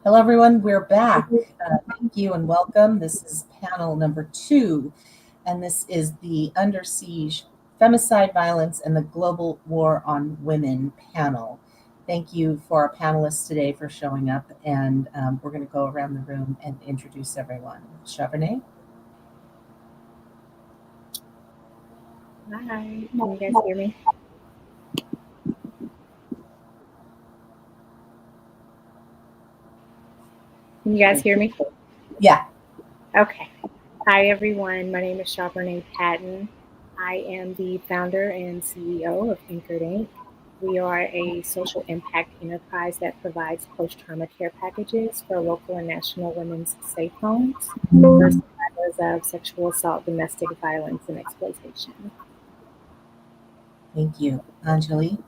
Hello, everyone. We're back. Thank you and welcome. This is panel number 2, and this is the Under Siege Femicide Violence and the Global War on Women panel. Thank you for our panelists today for showing up, and we're going to go around the room and introduce everyone. Charbonnet? Hi, can you guys hear me? Can you guys hear me? Yeah. Okay. Hi, everyone. My name is Charbonnet Patton. I am the founder and CEO of Anchored Inc. We are a social impact enterprise that provides post-trauma care packages for local and national women's safe homes for survivors of sexual assault, domestic violence, and exploitation. Thank you. Anjali?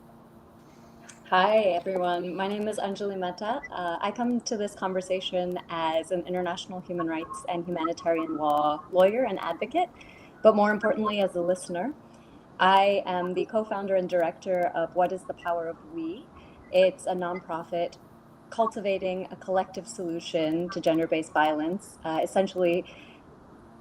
Hi, everyone. My name is Anjali Mehta. I come to this conversation as an international human rights and humanitarian law lawyer and advocate, but more importantly, as a listener. I am the co-founder and director of What is the Power of We? It's a nonprofit cultivating a collective solution to gender-based violence, essentially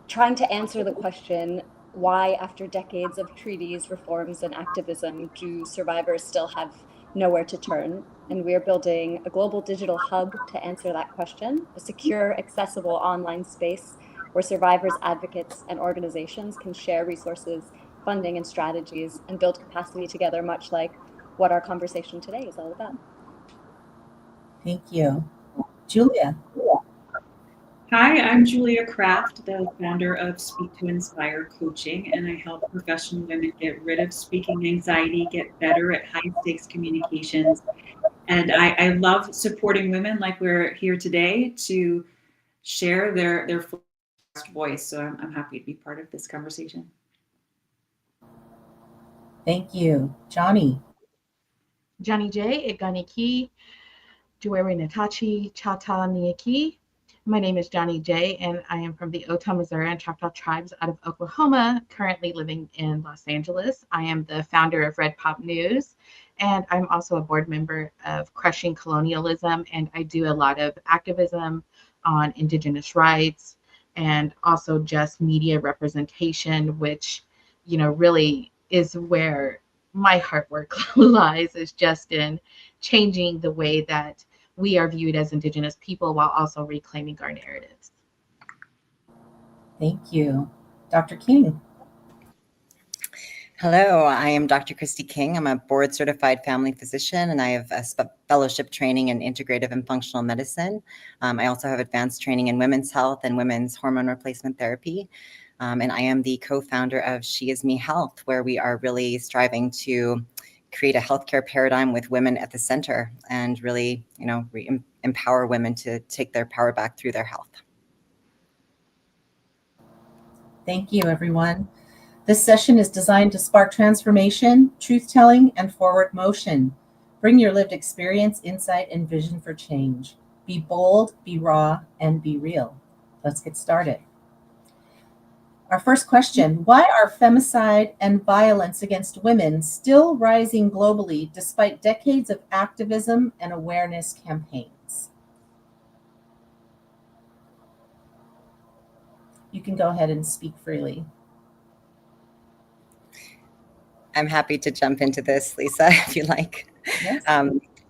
trying to answer the question, why, after decades of treaties, reforms, and activism, do survivors still have nowhere to turn? And we are building a global digital hub to answer that question, a secure, accessible online space where survivors, advocates, and organizations can share resources, funding, and strategies, and build capacity together, much like what our conversation today is all about. Thank you. Julia? Hi, I'm Julia Kraft, the founder of Speak to Inspire Coaching, and I help professional women get rid of speaking anxiety, get better at high stakes communications. And I love supporting women like we're here today to share their full voice. So I'm happy to be part of this conversation. Thank you. Johnny? Johnny J. Iganiki, Jueri Natachi, Chata Niaki. My name is Johnny J, and I am from the Otoe, Missouri, and Choctaw tribes out of Oklahoma, currently living in Los Angeles. I am the founder of Red Pop News, and I'm also a board member of Crushing Colonialism, and I do a lot of activism on Indigenous rights and also just media representation, which, really is where my hard work lies, is just in changing the way that we are viewed as Indigenous people while also reclaiming our narratives. Thank you. Dr. King? Hello, I am Dr. Christy King. I'm a board certified family physician and I have a fellowship training in integrative and functional medicine. I also have advanced training in women's health and women's hormone replacement therapy. And I am the co-founder of She Is Me Health, where we are really striving to create a healthcare paradigm with women at the center and really, empower women to take their power back through their health. Thank you, everyone. This session is designed to spark transformation, truth-telling, and forward motion. Bring your lived experience, insight, and vision for change. Be bold, be raw, and be real. Let's get started. Our first question: why are femicide and violence against women still rising globally despite decades of activism and awareness campaigns? You can go ahead and speak freely. I'm happy to jump into this, Lisa, if you like. Yes.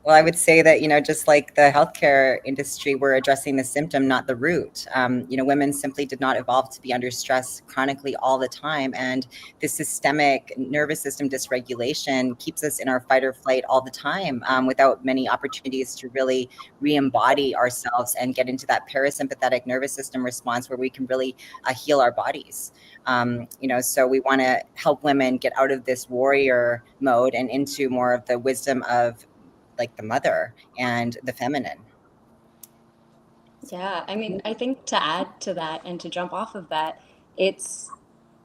Well, I would say that, just like the healthcare industry, we're addressing the symptom, not the root. Women simply did not evolve to be under stress chronically all the time. And this systemic nervous system dysregulation keeps us in our fight or flight all the time without many opportunities to really re-embody ourselves and get into that parasympathetic nervous system response where we can really heal our bodies. So we want to help women get out of this warrior mode and into more of the wisdom of like the mother and the feminine. Yeah, I think to add to that and to jump off of that, it's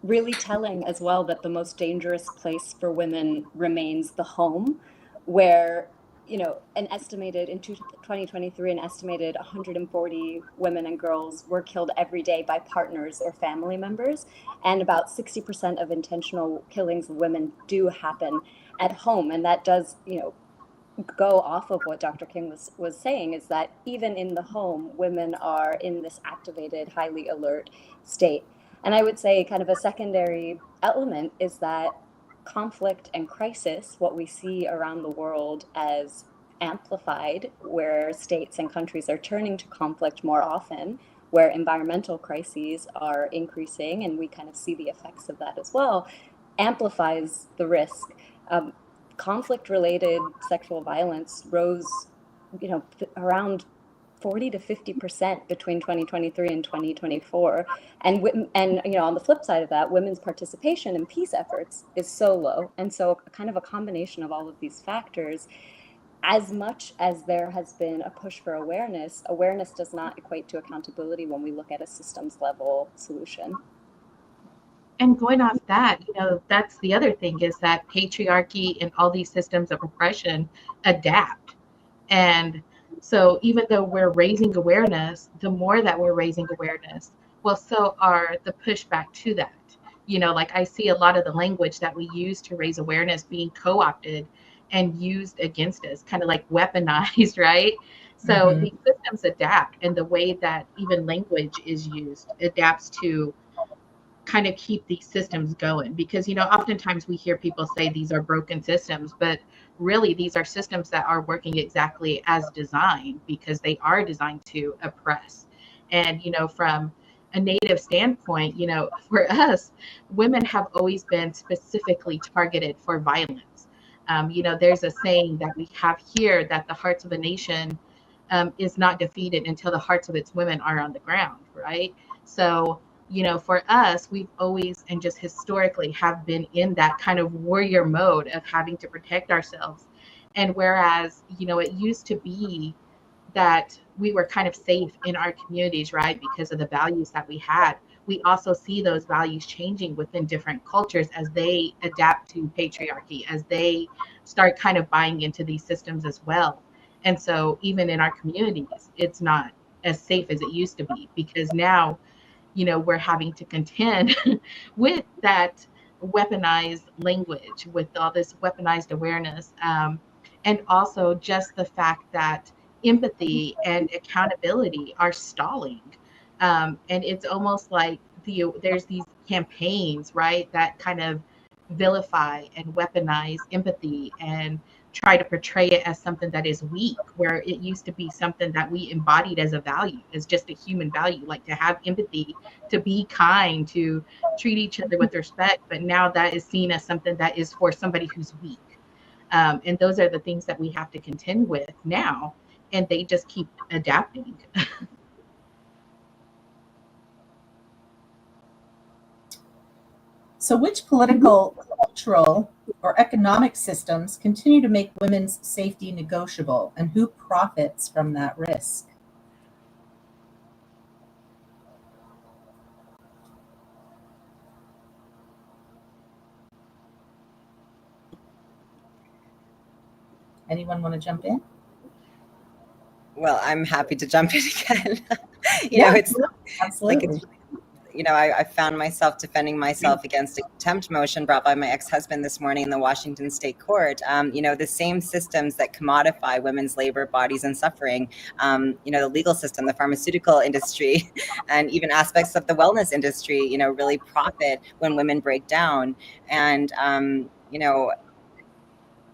really telling as well that the most dangerous place for women remains the home, where, an estimated in 2023, an estimated 140 women and girls were killed every day by partners or family members. And about 60% of intentional killings of women do happen at home. And that does, go off of what Dr. King was saying, is that even in the home, women are in this activated, highly alert state. And I would say kind of a secondary element is that conflict and crisis, what we see around the world as amplified, where states and countries are turning to conflict more often, where environmental crises are increasing, and we kind of see the effects of that as well, amplifies the risk. Conflict-related sexual violence rose, around 40 to 50% between 2023 and 2024. And on the flip side of that, women's participation in peace efforts is so low. And so kind of a combination of all of these factors, as much as there has been a push for awareness does not equate to accountability when we look at a systems level solution. And going off that, that's the other thing, is that patriarchy and all these systems of oppression adapt. And so even though we're raising awareness, the more that we're raising awareness, well, so are the pushback to that. Like I see a lot of the language that we use to raise awareness being co-opted and used against us, kind of like weaponized, right? So these systems adapt, and the way that even language is used adapts to kind of keep these systems going. Because oftentimes we hear people say these are broken systems, but really these are systems that are working exactly as designed, because they are designed to oppress. And from a Native standpoint, for us, women have always been specifically targeted for violence. There's a saying that we have here, that the hearts of a nation is not defeated until the hearts of its women are on the ground, right? So for us, we've always, and just historically, have been in that kind of warrior mode of having to protect ourselves. And whereas, it used to be that we were kind of safe in our communities, right, because of the values that we had, we also see those values changing within different cultures as they adapt to patriarchy, as they start kind of buying into these systems as well. And so even in our communities, it's not as safe as it used to be, because now we're having to contend with that weaponized language, with all this weaponized awareness. And also just the fact that empathy and accountability are stalling. And it's almost like there's these campaigns, right, that kind of vilify and weaponize empathy and try to portray it as something that is weak, where it used to be something that we embodied as a value, as just a human value, like to have empathy, to be kind, to treat each other with respect. But now that is seen as something that is for somebody who's weak. And those are the things that we have to contend with now, and they just keep adapting. So which political, cultural, or economic systems continue to make women's safety negotiable, and who profits from that risk? Anyone want to jump in? Well, I'm happy to jump in again. It's absolutely. absolutely. I found myself defending myself against a contempt motion brought by my ex-husband this morning in the Washington State Court. The same systems that commodify women's labor, bodies, and suffering, the legal system, the pharmaceutical industry, and even aspects of the wellness industry, really profit when women break down. And,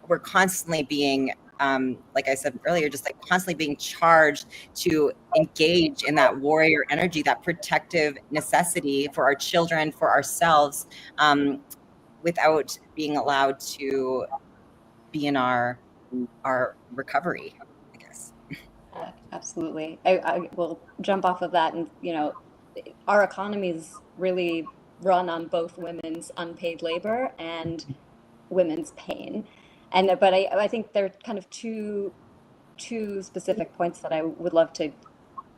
we're constantly being, like I said earlier, just like constantly being charged to engage in that warrior energy, that protective necessity for our children, for ourselves, without being allowed to be in our recovery, I guess. Absolutely. I will jump off of that. And, our economies really run on both women's unpaid labor and women's pain. But I think there are kind of two specific points that I would love to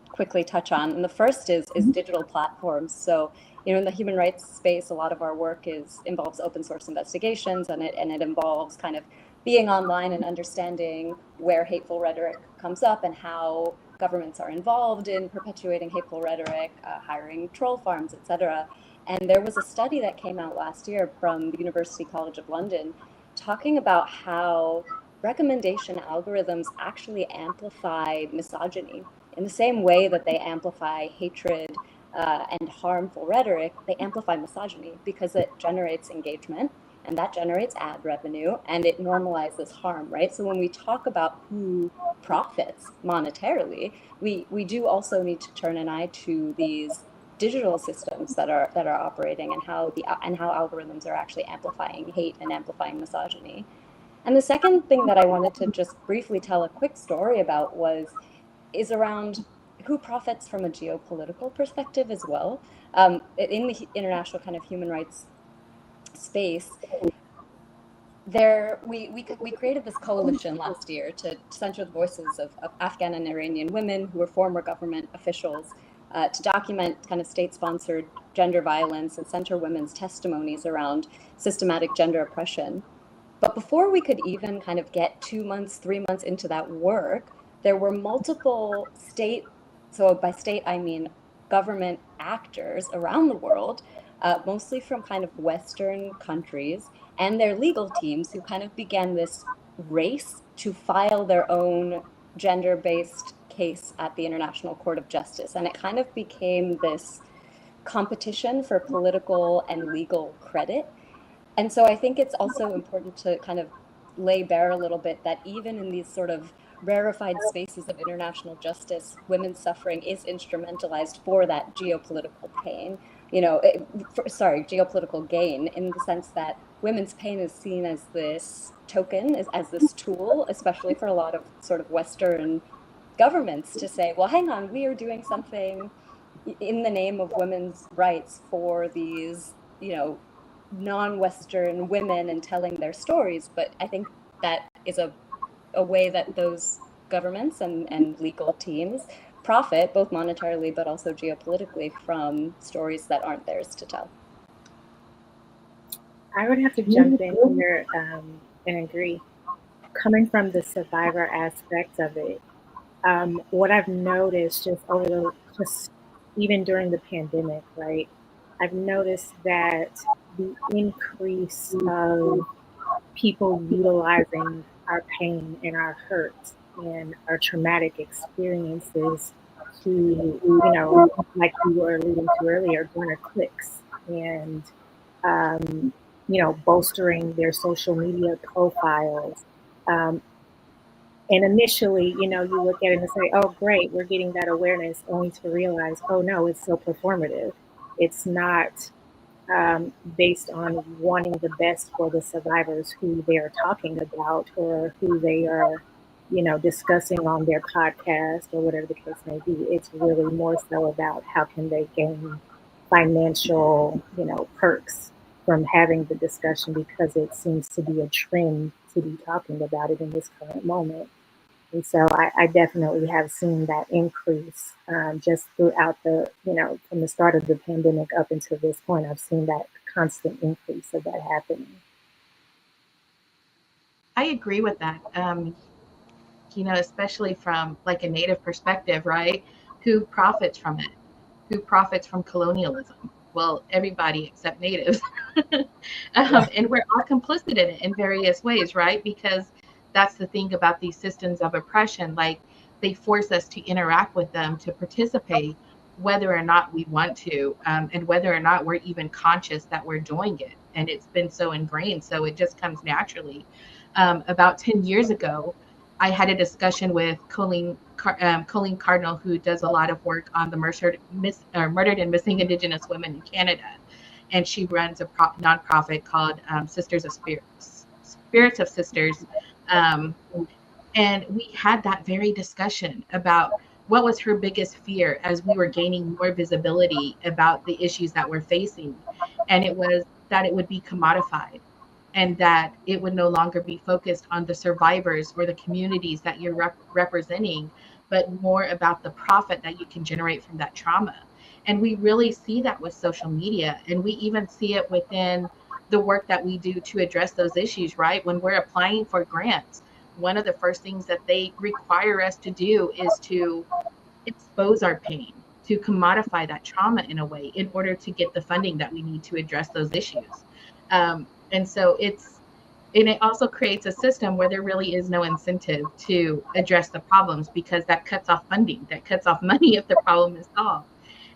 quickly touch on. And the first is digital platforms. So, in the human rights space, a lot of our work involves open source investigations, and it involves kind of being online and understanding where hateful rhetoric comes up and how governments are involved in perpetuating hateful rhetoric, hiring troll farms, etc. And there was a study that came out last year from the University College of London talking about how recommendation algorithms actually amplify misogyny in the same way that they amplify hatred and harmful rhetoric. They amplify misogyny because it generates engagement, and that generates ad revenue, and it normalizes harm, right? So when we talk about who profits monetarily, we do also need to turn an eye to these digital systems that are operating, and how algorithms are actually amplifying hate and amplifying misogyny. And the second thing that I wanted to just briefly tell a quick story about is around who profits from a geopolitical perspective as well. In the international kind of human rights space, we created this coalition last year to center the voices of Afghan and Iranian women who were former government officials, to document kind of state-sponsored gender violence and center women's testimonies around systematic gender oppression. But before we could even kind of get 2 months, 3 months into that work, there were multiple so by state I mean government actors around the world, mostly from kind of Western countries, and their legal teams, who kind of began this race to file their own gender-based case at the International Court of Justice. And it kind of became this competition for political and legal credit. And so I think it's also important to kind of lay bare a little bit that even in these sort of rarefied spaces of international justice, women's suffering is instrumentalized for that geopolitical pain, geopolitical gain, in the sense that women's pain is seen as this token, as this tool, especially for a lot of sort of Western governments, to say, well, hang on, we are doing something in the name of women's rights for these, non-Western women, and telling their stories. But I think that is a way that those governments and legal teams profit, both monetarily but also geopolitically, from stories that aren't theirs to tell. I would have to jump in here and agree. Coming from the survivor aspect of it, what I've noticed just even during the pandemic, right? I've noticed that the increase of people utilizing our pain and our hurts and our traumatic experiences to, like you were alluding to earlier, garner clicks and, bolstering their social media profiles. And initially, you look at it and say, oh, great, we're getting that awareness, only to realize, oh, no, it's so performative. It's not based on wanting the best for the survivors who they're talking about, or who they are, discussing on their podcast, or whatever the case may be. It's really more so about how can they gain financial, perks from having the discussion, because it seems to be a trend to be talking about it in this current moment. And so I definitely have seen that increase just throughout from the start of the pandemic up until this point. I've seen that constant increase of that happening. I agree with that. Especially from like a Native perspective, right? Who profits from it? Who profits from colonialism? Well, everybody except Natives. And we're all complicit in it in various ways, right? Because that's the thing about these systems of oppression. Like, they force us to interact with them, to participate, whether or not we want to, and whether or not we're even conscious that we're doing it. And it's been so ingrained, so it just comes naturally. About 10 years ago, I had a discussion with Colleen Cardinal, who does a lot of work on the murdered and missing Indigenous women in Canada. And she runs a nonprofit called Sisters of Spirits of Sisters. And we had that very discussion about what was her biggest fear as we were gaining more visibility about the issues that we're facing. And it was that it would be commodified, and that it would no longer be focused on the survivors or the communities that you're representing, but more about the profit that you can generate from that trauma. And we really see that with social media, and we even see it within the work that we do to address those issues, right? When we're applying for grants, one of the first things that they require us to do is to expose our pain, to commodify that trauma in a way, in order to get the funding that we need to address those issues. And so And it also creates a system where there really is no incentive to address the problems, because that cuts off funding, that cuts off money if the problem is solved.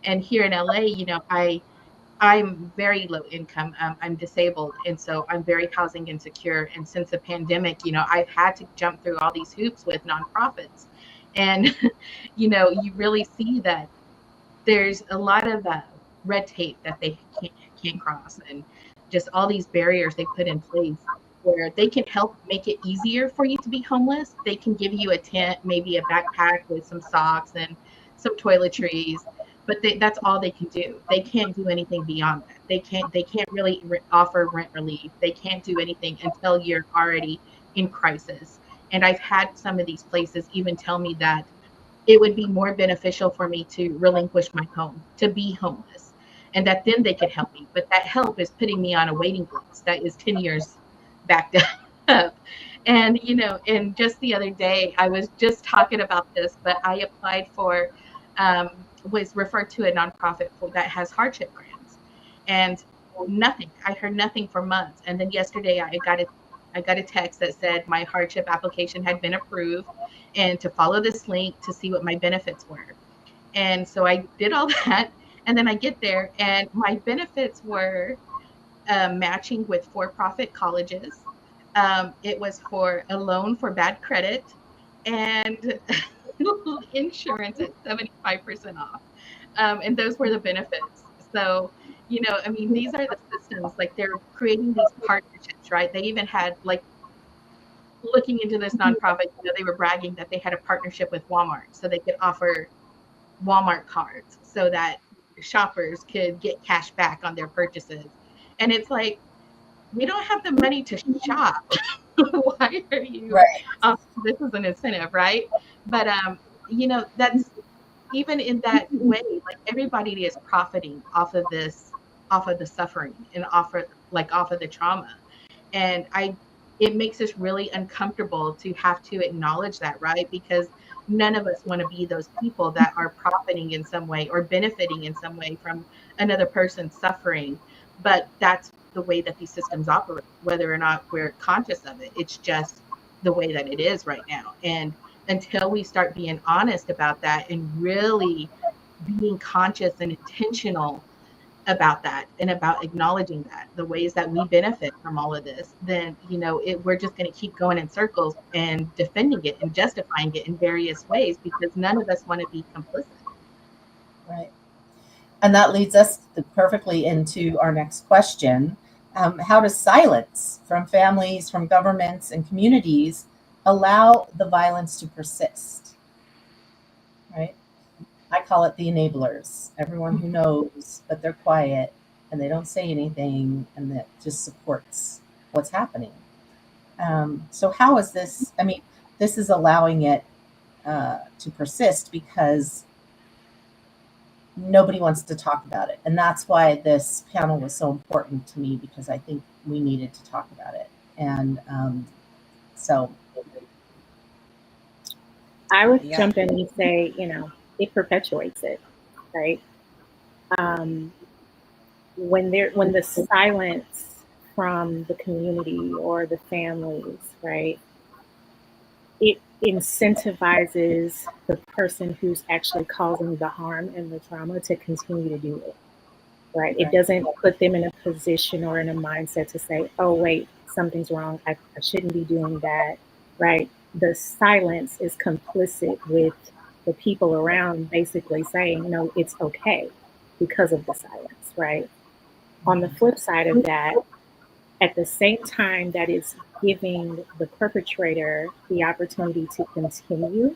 And here in LA, I'm very low income. I'm disabled. And so I'm very housing insecure. And since the pandemic, I've had to jump through all these hoops with nonprofits. And, you really see that there's a lot of red tape that they can't cross, and just all these barriers they put in place where they can help make it easier for you to be homeless. They can give you a tent, maybe a backpack with some socks and some toiletries, but that's all they can do. They can't do anything beyond that. They can't really offer rent relief. They can't do anything until you're already in crisis. And I've had some of these places even tell me that it would be more beneficial for me to relinquish my home, to be homeless, and that then they could help me. But that help is putting me on a waiting list that is 10 years backed up. And, and just the other day, I was just talking about this, but I applied for, was referred to a nonprofit that has hardship grants, and nothing. I heard nothing for months. And then yesterday I got a text that said my hardship application had been approved, and to follow this link to see what my benefits were. And so I did all that. And then I get there, and my benefits were matching with for-profit colleges. It was for a loan for bad credit, and insurance at 75% off. And those were the benefits. So, these are the systems, like they're creating these partnerships, right? They even had, like, looking into this nonprofit, they were bragging that they had a partnership with Walmart, so they could offer Walmart cards so that shoppers could get cash back on their purchases. And it's like, we don't have the money to shop. Why are you? Right. This is an incentive, right? But that's, even in that way, like, everybody is profiting off of this, off of the suffering, and off of the trauma. And it makes us really uncomfortable to have to acknowledge that, right? Because none of us want to be those people that are profiting in some way or benefiting in some way from another person's suffering. But that's the way that these systems operate, whether or not we're conscious of it. It's just the way that it is right now. And until we start being honest about that and really being conscious and intentional about that, and about acknowledging that the ways that we benefit from all of this, then we're just going to keep going in circles and defending it and justifying it in various ways, because none of us want to be complicit. Right. And that leads us perfectly into our next question. How does silence from families, from governments, and communities allow the violence to persist? Right? I call it the enablers. Everyone who knows, but they're quiet and they don't say anything, and that just supports what's happening. So how is this? I mean, this is allowing it to persist because nobody wants to talk about it. And that's why this panel was so important to me, because I think we needed to talk about it. And so I would jump in and say, it perpetuates it, right? When the silence from the community or the families, right, it incentivizes the person who's actually causing the harm and the trauma to continue to do it, right? It doesn't put them in a position or in a mindset to say, oh, wait, something's wrong. I shouldn't be doing that, right? The silence is complicit with the people around basically saying, no, it's okay because of the silence, right? On the flip side of that, at the same time that is giving the perpetrator the opportunity to continue,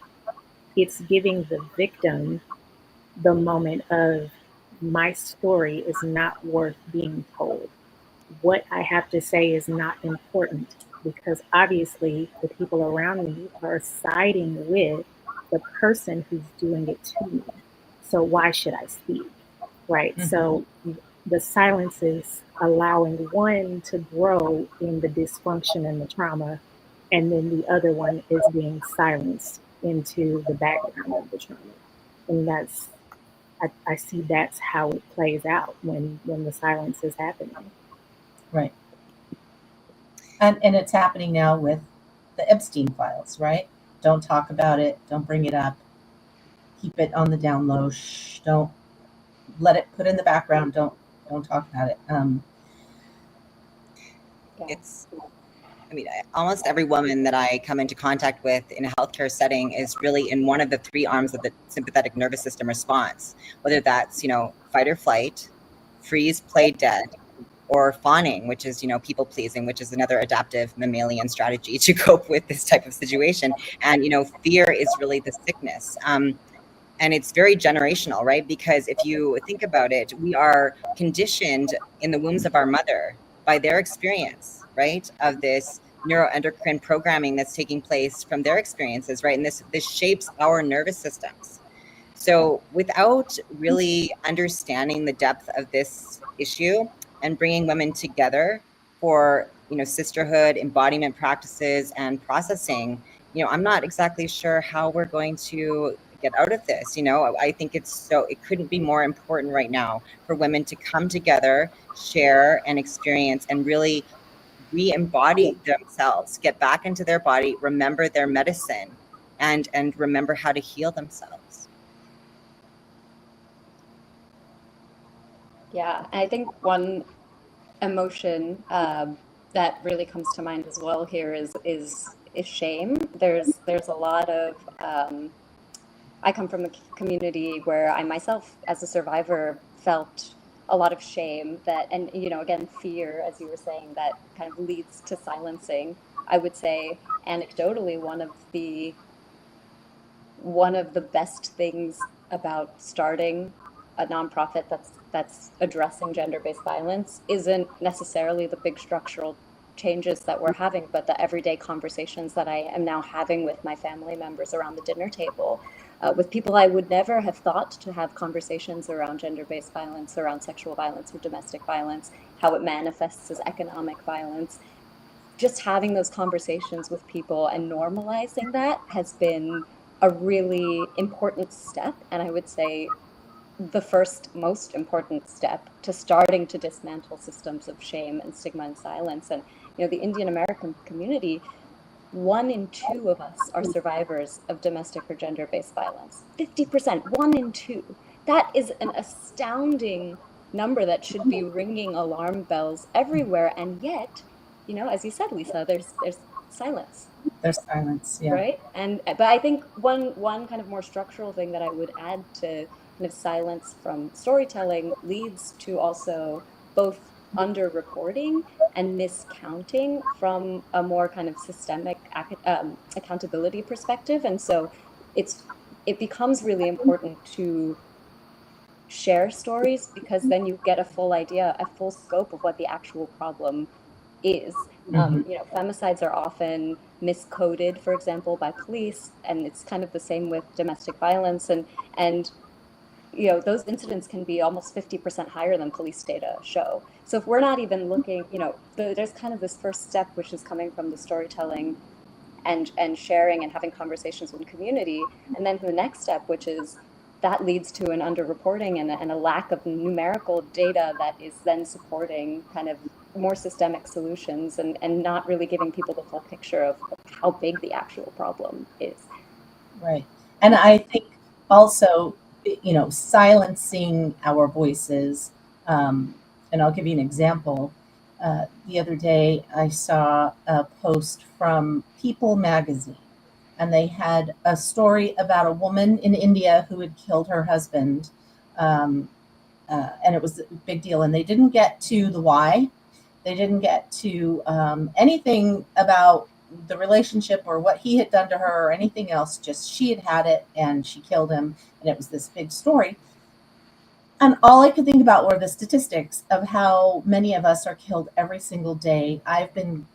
it's giving the victim the moment of, my story is not worth being told. What I have to say is not important, because obviously the people around me are siding with the person who's doing it to me. So why should I speak? Right? Mm-hmm. So the silence is allowing one to grow in the dysfunction and the trauma, and then the other one is being silenced into the background of the trauma. And I see that's how it plays out when the silence is happening. Right. And it's happening now with the Epstein files, right? Don't talk about it. Don't bring it up. Keep it on the down low. Shh. Don't let it put in the background. Don't talk about it. It's, almost every woman that I come into contact with in a healthcare setting is really in one of the three arms of the sympathetic nervous system response, whether that's, fight or flight, freeze, play dead, or fawning, which is, people pleasing, which is another adaptive mammalian strategy to cope with this type of situation. And, fear is really the sickness. And it's very generational, right? Because if you think about it, we are conditioned in the wombs of our mother by their experience, right? Of this neuroendocrine programming that's taking place from their experiences, right? And this shapes our nervous systems. So without really understanding the depth of this issue and bringing women together for, sisterhood, embodiment practices, and processing, I'm not exactly sure how we're going to get out of this. I think it couldn't be more important right now for women to come together, share and experience, and really re-embody themselves, get back into their body, remember their medicine, and remember how to heal themselves. Yeah, I think one emotion that really comes to mind as well here is shame. There's a lot of I come from a community where I myself, as a survivor, felt a lot of shame that, and again, fear, as you were saying, that kind of leads to silencing. I would say, anecdotally, one of the best things about starting a nonprofit that's addressing gender-based violence isn't necessarily the big structural changes that we're having, but the everyday conversations that I am now having with my family members around the dinner table, with people I would never have thought to have conversations around gender-based violence, around sexual violence or domestic violence, how it manifests as economic violence. Just having those conversations with people and normalizing that has been a really important step. And I would say the first most important step to starting to dismantle systems of shame and stigma and silence. And, the Indian American community, 1 in 2 of us are survivors of domestic or gender-based violence. 50%, 1 in 2. That is an astounding number that should be ringing alarm bells everywhere. And yet, as you said, Lisa, there's silence. There's silence, yeah. Right? But I think one kind of more structural thing that I would add to kind of silence from storytelling leads to also both underreporting and miscounting from a more kind of systemic accountability perspective. And so it becomes really important to share stories, because then you get a full idea, a full scope of what the actual problem is. Femicides are often miscoded, for example, by police, and it's kind of the same with domestic violence, and those incidents can be almost 50% higher than police data show. So if we're not even looking, there's kind of this first step, which is coming from the storytelling and sharing and having conversations with the community, and then the next step, which is that leads to an underreporting and a lack of numerical data that is then supporting kind of more systemic solutions and not really giving people the full picture of how big the actual problem is. Right. And I think also, silencing our voices. And I'll give you an example. The other day, I saw a post from People magazine, and they had a story about a woman in India who had killed her husband. And it was a big deal. And they didn't get to the why. They didn't get to anything about the relationship or what he had done to her or anything else. Just she had it and she killed him. And it was this big story. And all I could think about were the statistics of how many of us are killed every single day. I've been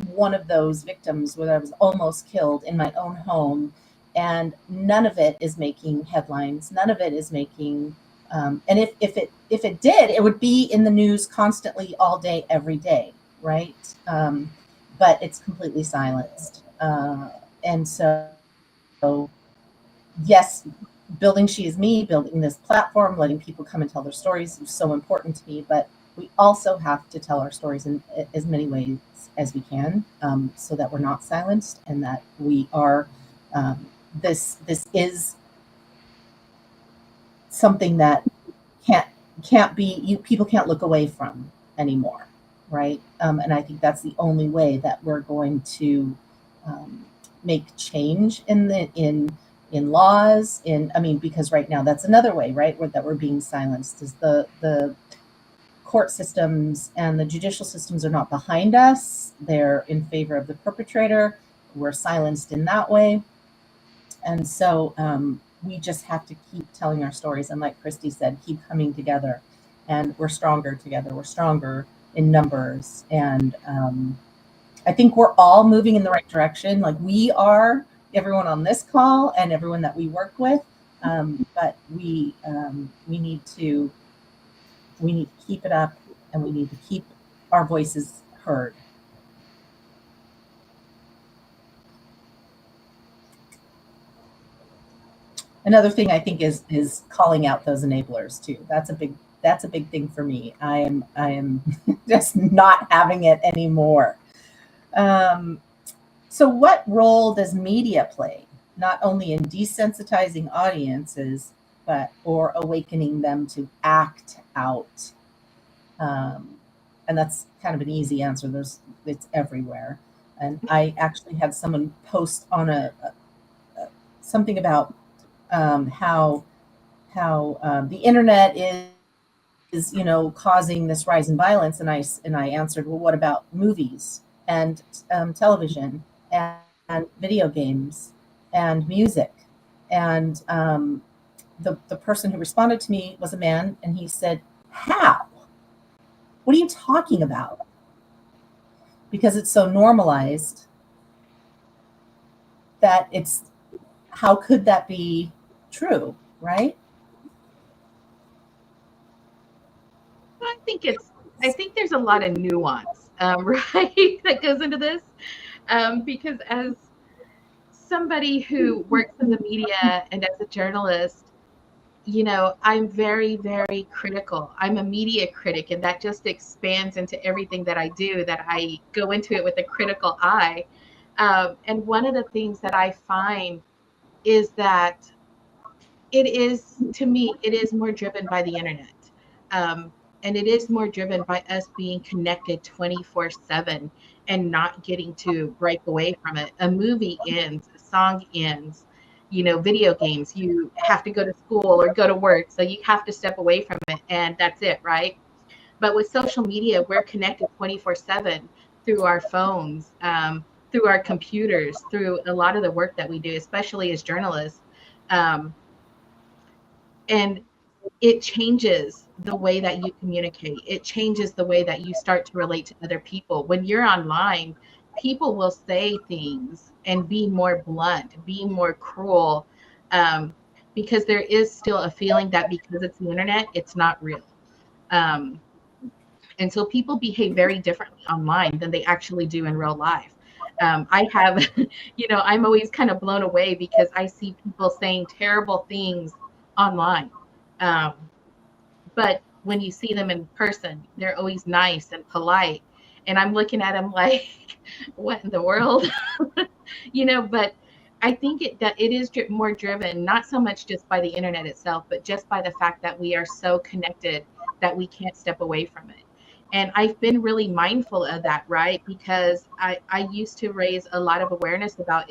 one of those victims where I was almost killed in my own home, and none of it is making headlines. None of it is making, and if it did, it would be in the news constantly, all day, every day, right? But it's completely silenced, and so yes, building She Is Me, building this platform, letting people come and tell their stories is so important to me. But we also have to tell our stories in as many ways as we can, so that we're not silenced, and that we are, this is something that can't be, people can't look away from anymore, right? And I think that's the only way that we're going to make change in laws. Because right now that's another way, right, that we're being silenced, is the court systems and the judicial systems are not behind us. They're in favor of the perpetrator. We're silenced in that way. And so we just have to keep telling our stories. And like Christy said, keep coming together. And we're stronger together. We're stronger in numbers. And I think we're all moving in the right direction. Like we are, everyone on this call and everyone that we work with. But we need to keep it up, and we need to keep our voices heard. Another thing I think is calling out those enablers too. That's a big thing for me. I am just not having it anymore. So what role does media play, not only in desensitizing audiences, or awakening them to act out? And that's kind of an easy answer. It's everywhere. And I actually had someone post on something about how the internet is causing this rise in violence, and I answered, well, what about movies and television and video games and music? And the person who responded to me was a man, and he said, how? What are you talking about? Because it's so normalized that how could that be true, right? I think there's a lot of nuance, right, that goes into this, because as somebody who works in the media and as a journalist, I'm very, very critical. I'm a media critic, and that just expands into everything that I do, that I go into it with a critical eye. And one of the things that I find is that to me, it is more driven by the internet. And it is more driven by us being connected 24/7 and not getting to break away from it. A movie ends, a song ends, video games, you have to go to school or go to work, so you have to step away from it, and that's it, right? But with social media, we're connected 24/7 through our phones, through our computers, through a lot of the work that we do, especially as journalists. And it changes the way that you communicate. It changes the way that you start to relate to other people. When you're online, people will say things and be more blunt, be more cruel, because there is still a feeling that because it's the internet, it's not real. And so people behave very differently online than they actually do in real life. I have, I'm always kind of blown away because I see people saying terrible things online. But when you see them in person, they're always nice and polite. And I'm looking at them like, what in the world? But I think that it is more driven, not so much just by the internet itself, but just by the fact that we are so connected that we can't step away from it. And I've been really mindful of that, right? Because I used to raise a lot of awareness about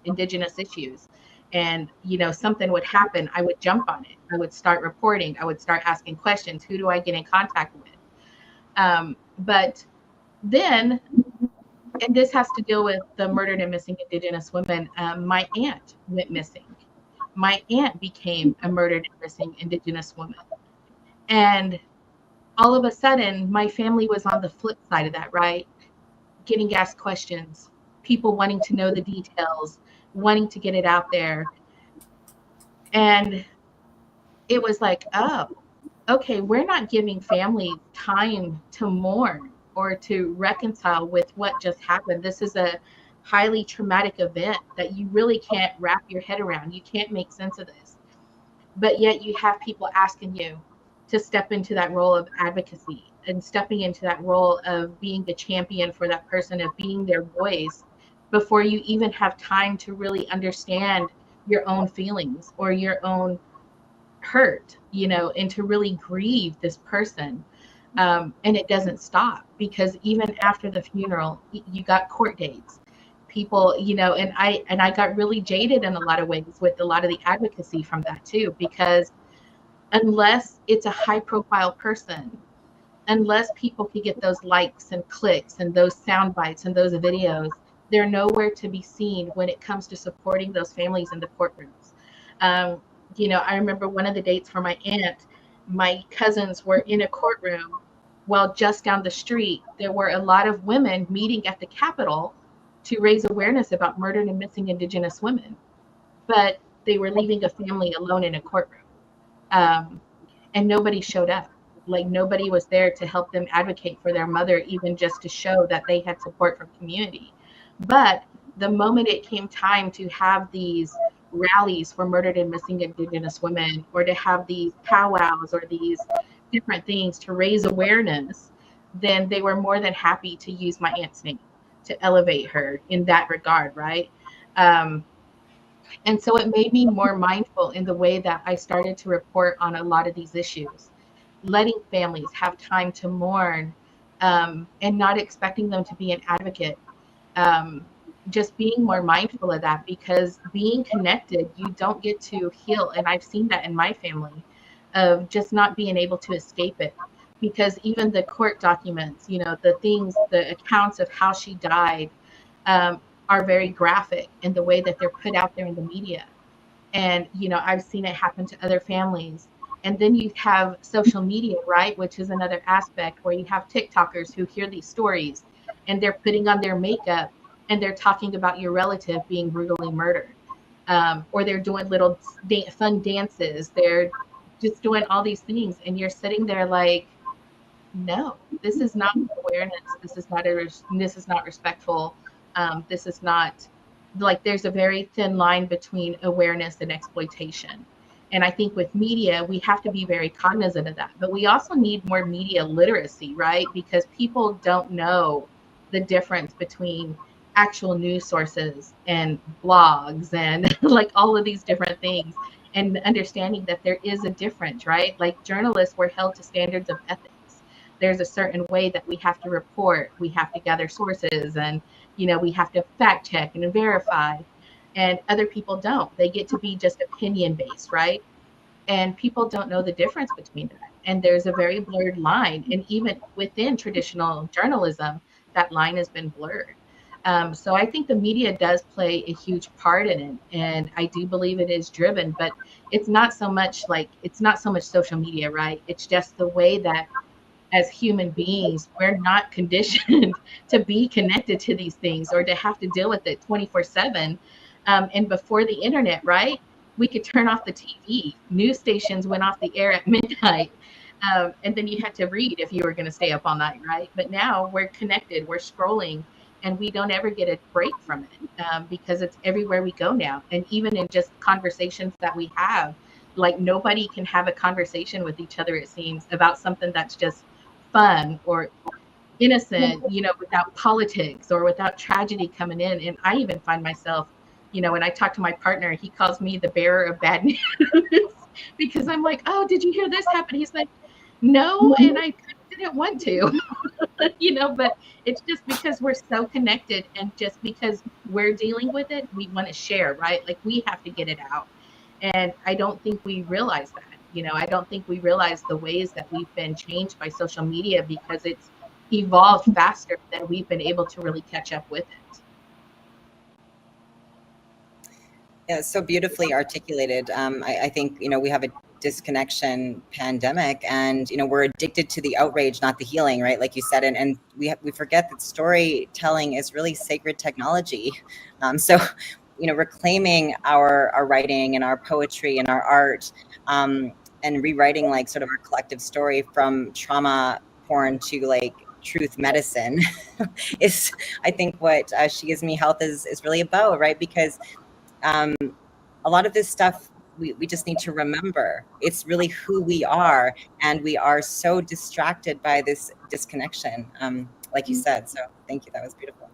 Indigenous issues. And, something would happen, I would jump on it. I would start reporting. I would start asking questions. Who do I get in contact with? But then, and this has to deal with the murdered and missing Indigenous women, my aunt went missing. My aunt became a murdered and missing Indigenous woman. And all of a sudden, my family was on the flip side of that, right? Getting asked questions, people wanting to know the details, wanting to get it out there. And it was like, oh, okay, we're not giving families time to mourn or to reconcile with what just happened. This is a highly traumatic event that you really can't wrap your head around. You can't make sense of this. But yet you have people asking you to step into that role of advocacy and stepping into that role of being the champion for that person, of being their voice before you even have time to really understand your own feelings or your own hurt, and to really grieve this person. And it doesn't stop, because even after the funeral, you got court dates. People, and I got really jaded in a lot of ways with a lot of the advocacy from that too, because unless it's a high profile person, unless people can get those likes and clicks and those sound bites and those videos, they're nowhere to be seen when it comes to supporting those families in the courtrooms. Um, I remember one of the dates for my aunt, my cousins were in a courtroom, while just down the street, there were a lot of women meeting at the Capitol to raise awareness about murdered and missing Indigenous women. But they were leaving a family alone in a courtroom. Um, and nobody showed up. Like, nobody was there to help them advocate for their mother, even just to show that they had support from community. But the moment it came time to have these rallies for murdered and missing Indigenous women, or to have these powwows or these different things to raise awareness, then they were more than happy to use my aunt's name to elevate her in that regard, right? Um, and so it made me more mindful in the way that I started to report on a lot of these issues, letting families have time to mourn, and not expecting them to be an advocate. Um, just being more mindful of that, because being connected, you don't get to heal. And I've seen that in my family, of just not being able to escape it. Because even the court documents, the things, the accounts of how she died, um, are very graphic in the way that they're put out there in the media. And I've seen it happen to other families. And then you have social media, right, which is another aspect, where you have TikTokers who hear these stories and they're putting on their makeup and they're talking about your relative being brutally murdered, or they're doing little fun dances, they're just doing all these things, and you're sitting there like, no, this is not awareness, this is not respectful. This is not, like, there's a very thin line between awareness and exploitation. And I think with media, we have to be very cognizant of that. But we also need more media literacy, right? Because people don't know the difference between actual news sources and blogs and like all of these different things, and understanding that there is a difference, right? Like, journalists were held to standards of ethics. There's a certain way that we have to report, we have to gather sources, and we have to fact check and verify. And other people don't. They get to be just opinion based, right? And people don't know the difference between that. And there's a very blurred line. And even within traditional journalism, that line has been blurred. So I think the media does play a huge part in it. And I do believe it is driven, but it's not so much social media, right? It's just the way that, as human beings, we're not conditioned to be connected to these things, or to have to deal with it 24/7. And before the internet, right, we could turn off the TV. News stations went off the air at midnight. And then you had to read if you were going to stay up all night, right? But now we're connected, we're scrolling, and we don't ever get a break from it, because it's everywhere we go now. And even in just conversations that we have, like, nobody can have a conversation with each other, it seems, about something that's just fun or innocent, without politics or without tragedy coming in. And I even find myself, when I talk to my partner, he calls me the bearer of bad news because I'm like, oh, did you hear this happen? He's like, no, and I didn't want to, but it's just because we're so connected, and just because we're dealing with it, we want to share, right? Like, we have to get it out. And I don't think we realize that. I don't think we realize the ways that we've been changed by social media, because it's evolved faster than we've been able to really catch up with it. Yeah, so beautifully articulated. I think, we have a disconnection pandemic, and, we're addicted to the outrage, not the healing, right? Like you said, and we forget that storytelling is really sacred technology. So, reclaiming our writing and our poetry and our art, and rewriting, like, sort of our collective story from trauma porn to, like, truth medicine is, I think, what She Gives Me Health is really about, right? Because a lot of this stuff we just need to remember it's really who we are, and we are so distracted by this disconnection, like you said. So thank you, that was beautiful.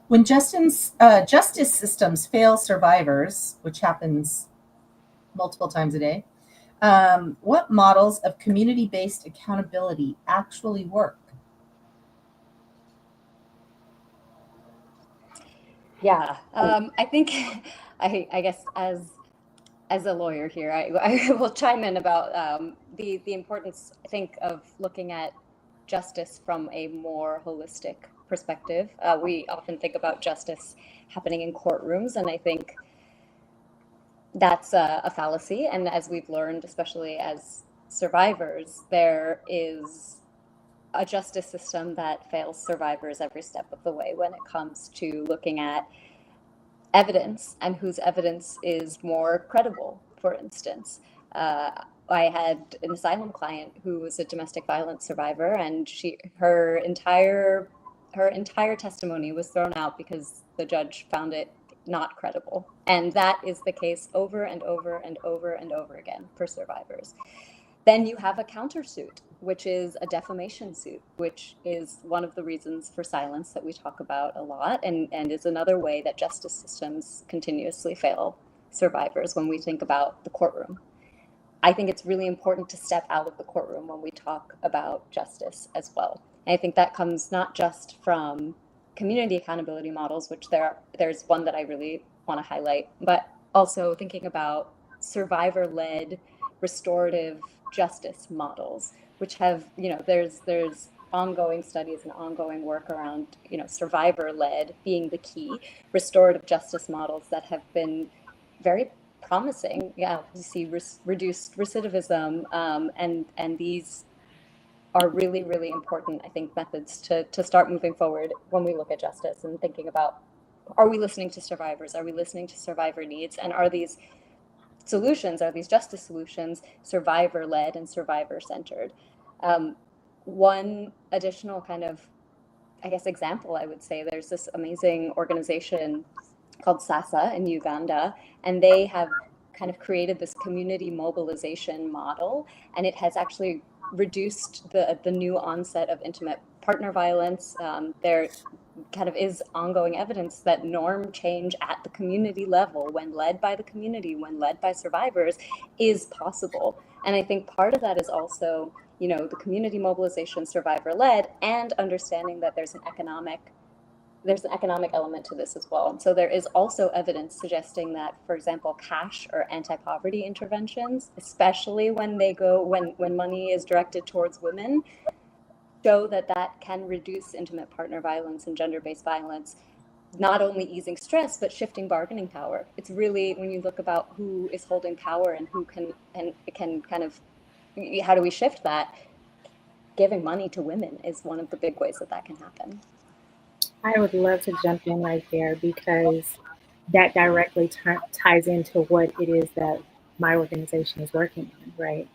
When justice systems fail survivors, which happens multiple times a day, what models of community-based accountability actually work? Yeah, I think I guess as a lawyer here, I will chime in about the importance, I think, of looking at justice from a more holistic perspective. We often think about justice happening in courtrooms, and I think that's a fallacy. And as we've learned, especially as survivors, there is a justice system that fails survivors every step of the way when it comes to looking at evidence and whose evidence is more credible. For instance, I had an asylum client who was a domestic violence survivor, and her entire testimony was thrown out because the judge found it not credible. And that is the case over and over and over and over again for survivors. Then you have a countersuit, which is a defamation suit, which is one of the reasons for silence that we talk about a lot, and is another way that justice systems continuously fail survivors when we think about the courtroom. I think it's really important to step out of the courtroom when we talk about justice as well. And I think that comes not just from community accountability models, which there's one that I really want to highlight, but also thinking about survivor-led restorative justice models, which have, there's ongoing studies and ongoing work around, survivor-led being the key restorative justice models that have been very promising. Yeah, you see reduced recidivism, and these are really, really important, I think, methods to start moving forward when we look at justice and thinking about, are we listening to survivors? Are we listening to survivor needs? And are these solutions, are these justice solutions survivor-led and survivor-centered? One additional kind of, I guess, example, I would say, there's this amazing organization called SASA in Uganda, and they have kind of created this community mobilization model, and it has actually reduced the new onset of intimate partner violence. There kind of is ongoing evidence that norm change at the community level, when led by the community, when led by survivors, is possible. And I think part of that is also, the community mobilization, survivor-led, and understanding that there's an economic element to this as well. And so there is also evidence suggesting that, for example, cash or anti-poverty interventions, especially when money is directed towards women, show that can reduce intimate partner violence and gender-based violence, not only easing stress, but shifting bargaining power. It's really, when you look about who is holding power and who can kind of, how do we shift that? Giving money to women is one of the big ways that can happen. I would love to jump in right there, because that directly ties into what it is that my organization is working on, right?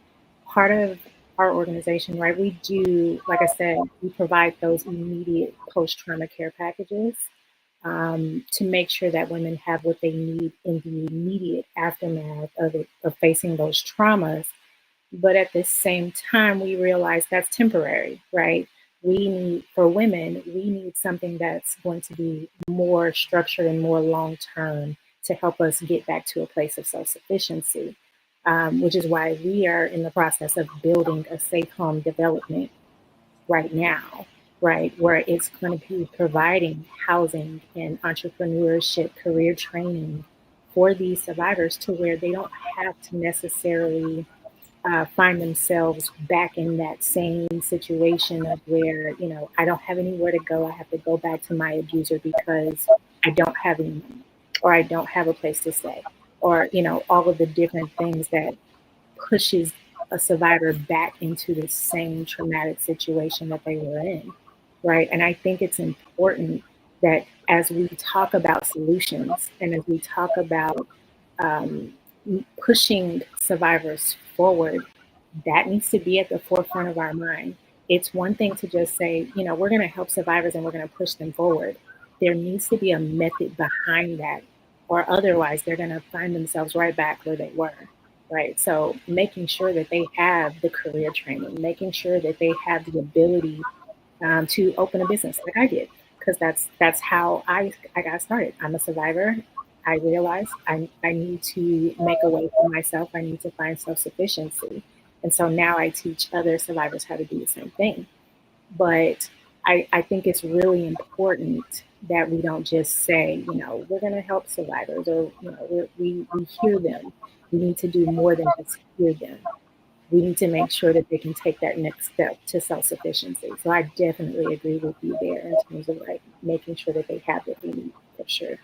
Part of our organization, right, we do, like I said, we provide those immediate post-trauma care packages to make sure that women have what they need in the immediate aftermath of facing those traumas. But at the same time, we realize that's temporary, right? For women, we need something that's going to be more structured and more long-term to help us get back to a place of self-sufficiency, which is why we are in the process of building a safe home development right now, right? Where it's going to be providing housing and entrepreneurship, career training for these survivors, to where they don't have to necessarily find themselves back in that same situation of where, I don't have anywhere to go. I have to go back to my abuser because I don't have any money, or I don't have a place to stay, or, all of the different things that pushes a survivor back into the same traumatic situation that they were in, right? And I think it's important that as we talk about solutions, and as we talk about pushing survivors forward, that needs to be at the forefront of our mind. It's one thing to just say, we're going to help survivors and we're going to push them forward. there needs to be a method behind that, or otherwise they're going to find themselves right back where they were. Right. So making sure that they have the career training, making sure that they have the ability to open a business like I did, because that's how I got started. I'm a survivor. I realized I need to make a way for myself. I need to find self-sufficiency. And so now I teach other survivors how to do the same thing. But I think it's really important that we don't just say, we're going to help survivors, or, we hear them. We need to do more than just hear them. We need to make sure that they can take that next step to self-sufficiency. So I definitely agree with you there in terms of like making sure that they have what they need, for sure.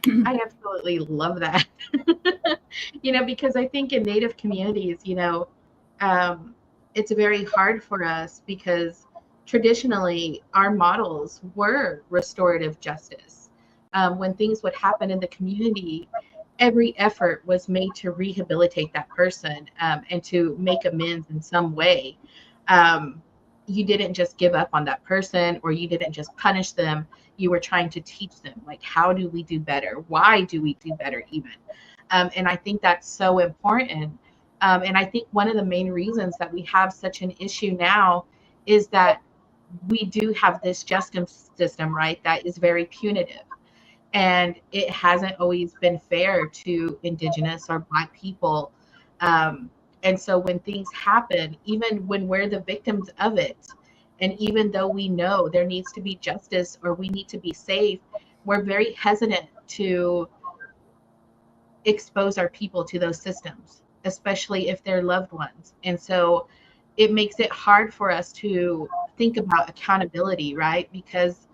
I absolutely love that. Because I think in Native communities, it's very hard for us because traditionally our models were restorative justice. When things would happen in the community, every effort was made to rehabilitate that person, and to make amends in some way. You didn't just give up on that person, or you didn't just punish them. You were trying to teach them, like, how do we do better? Why do we do better even? And I think that's so important. And I think one of the main reasons that we have such an issue now is that we do have this justice system, right, that is very punitive. And it hasn't always been fair to Indigenous or Black people. And so when things happen, even when we're the victims of it, and even though we know there needs to be justice or we need to be safe, we're very hesitant to expose our people to those systems, especially if they're loved ones. And so it makes it hard for us to think about accountability, right? Because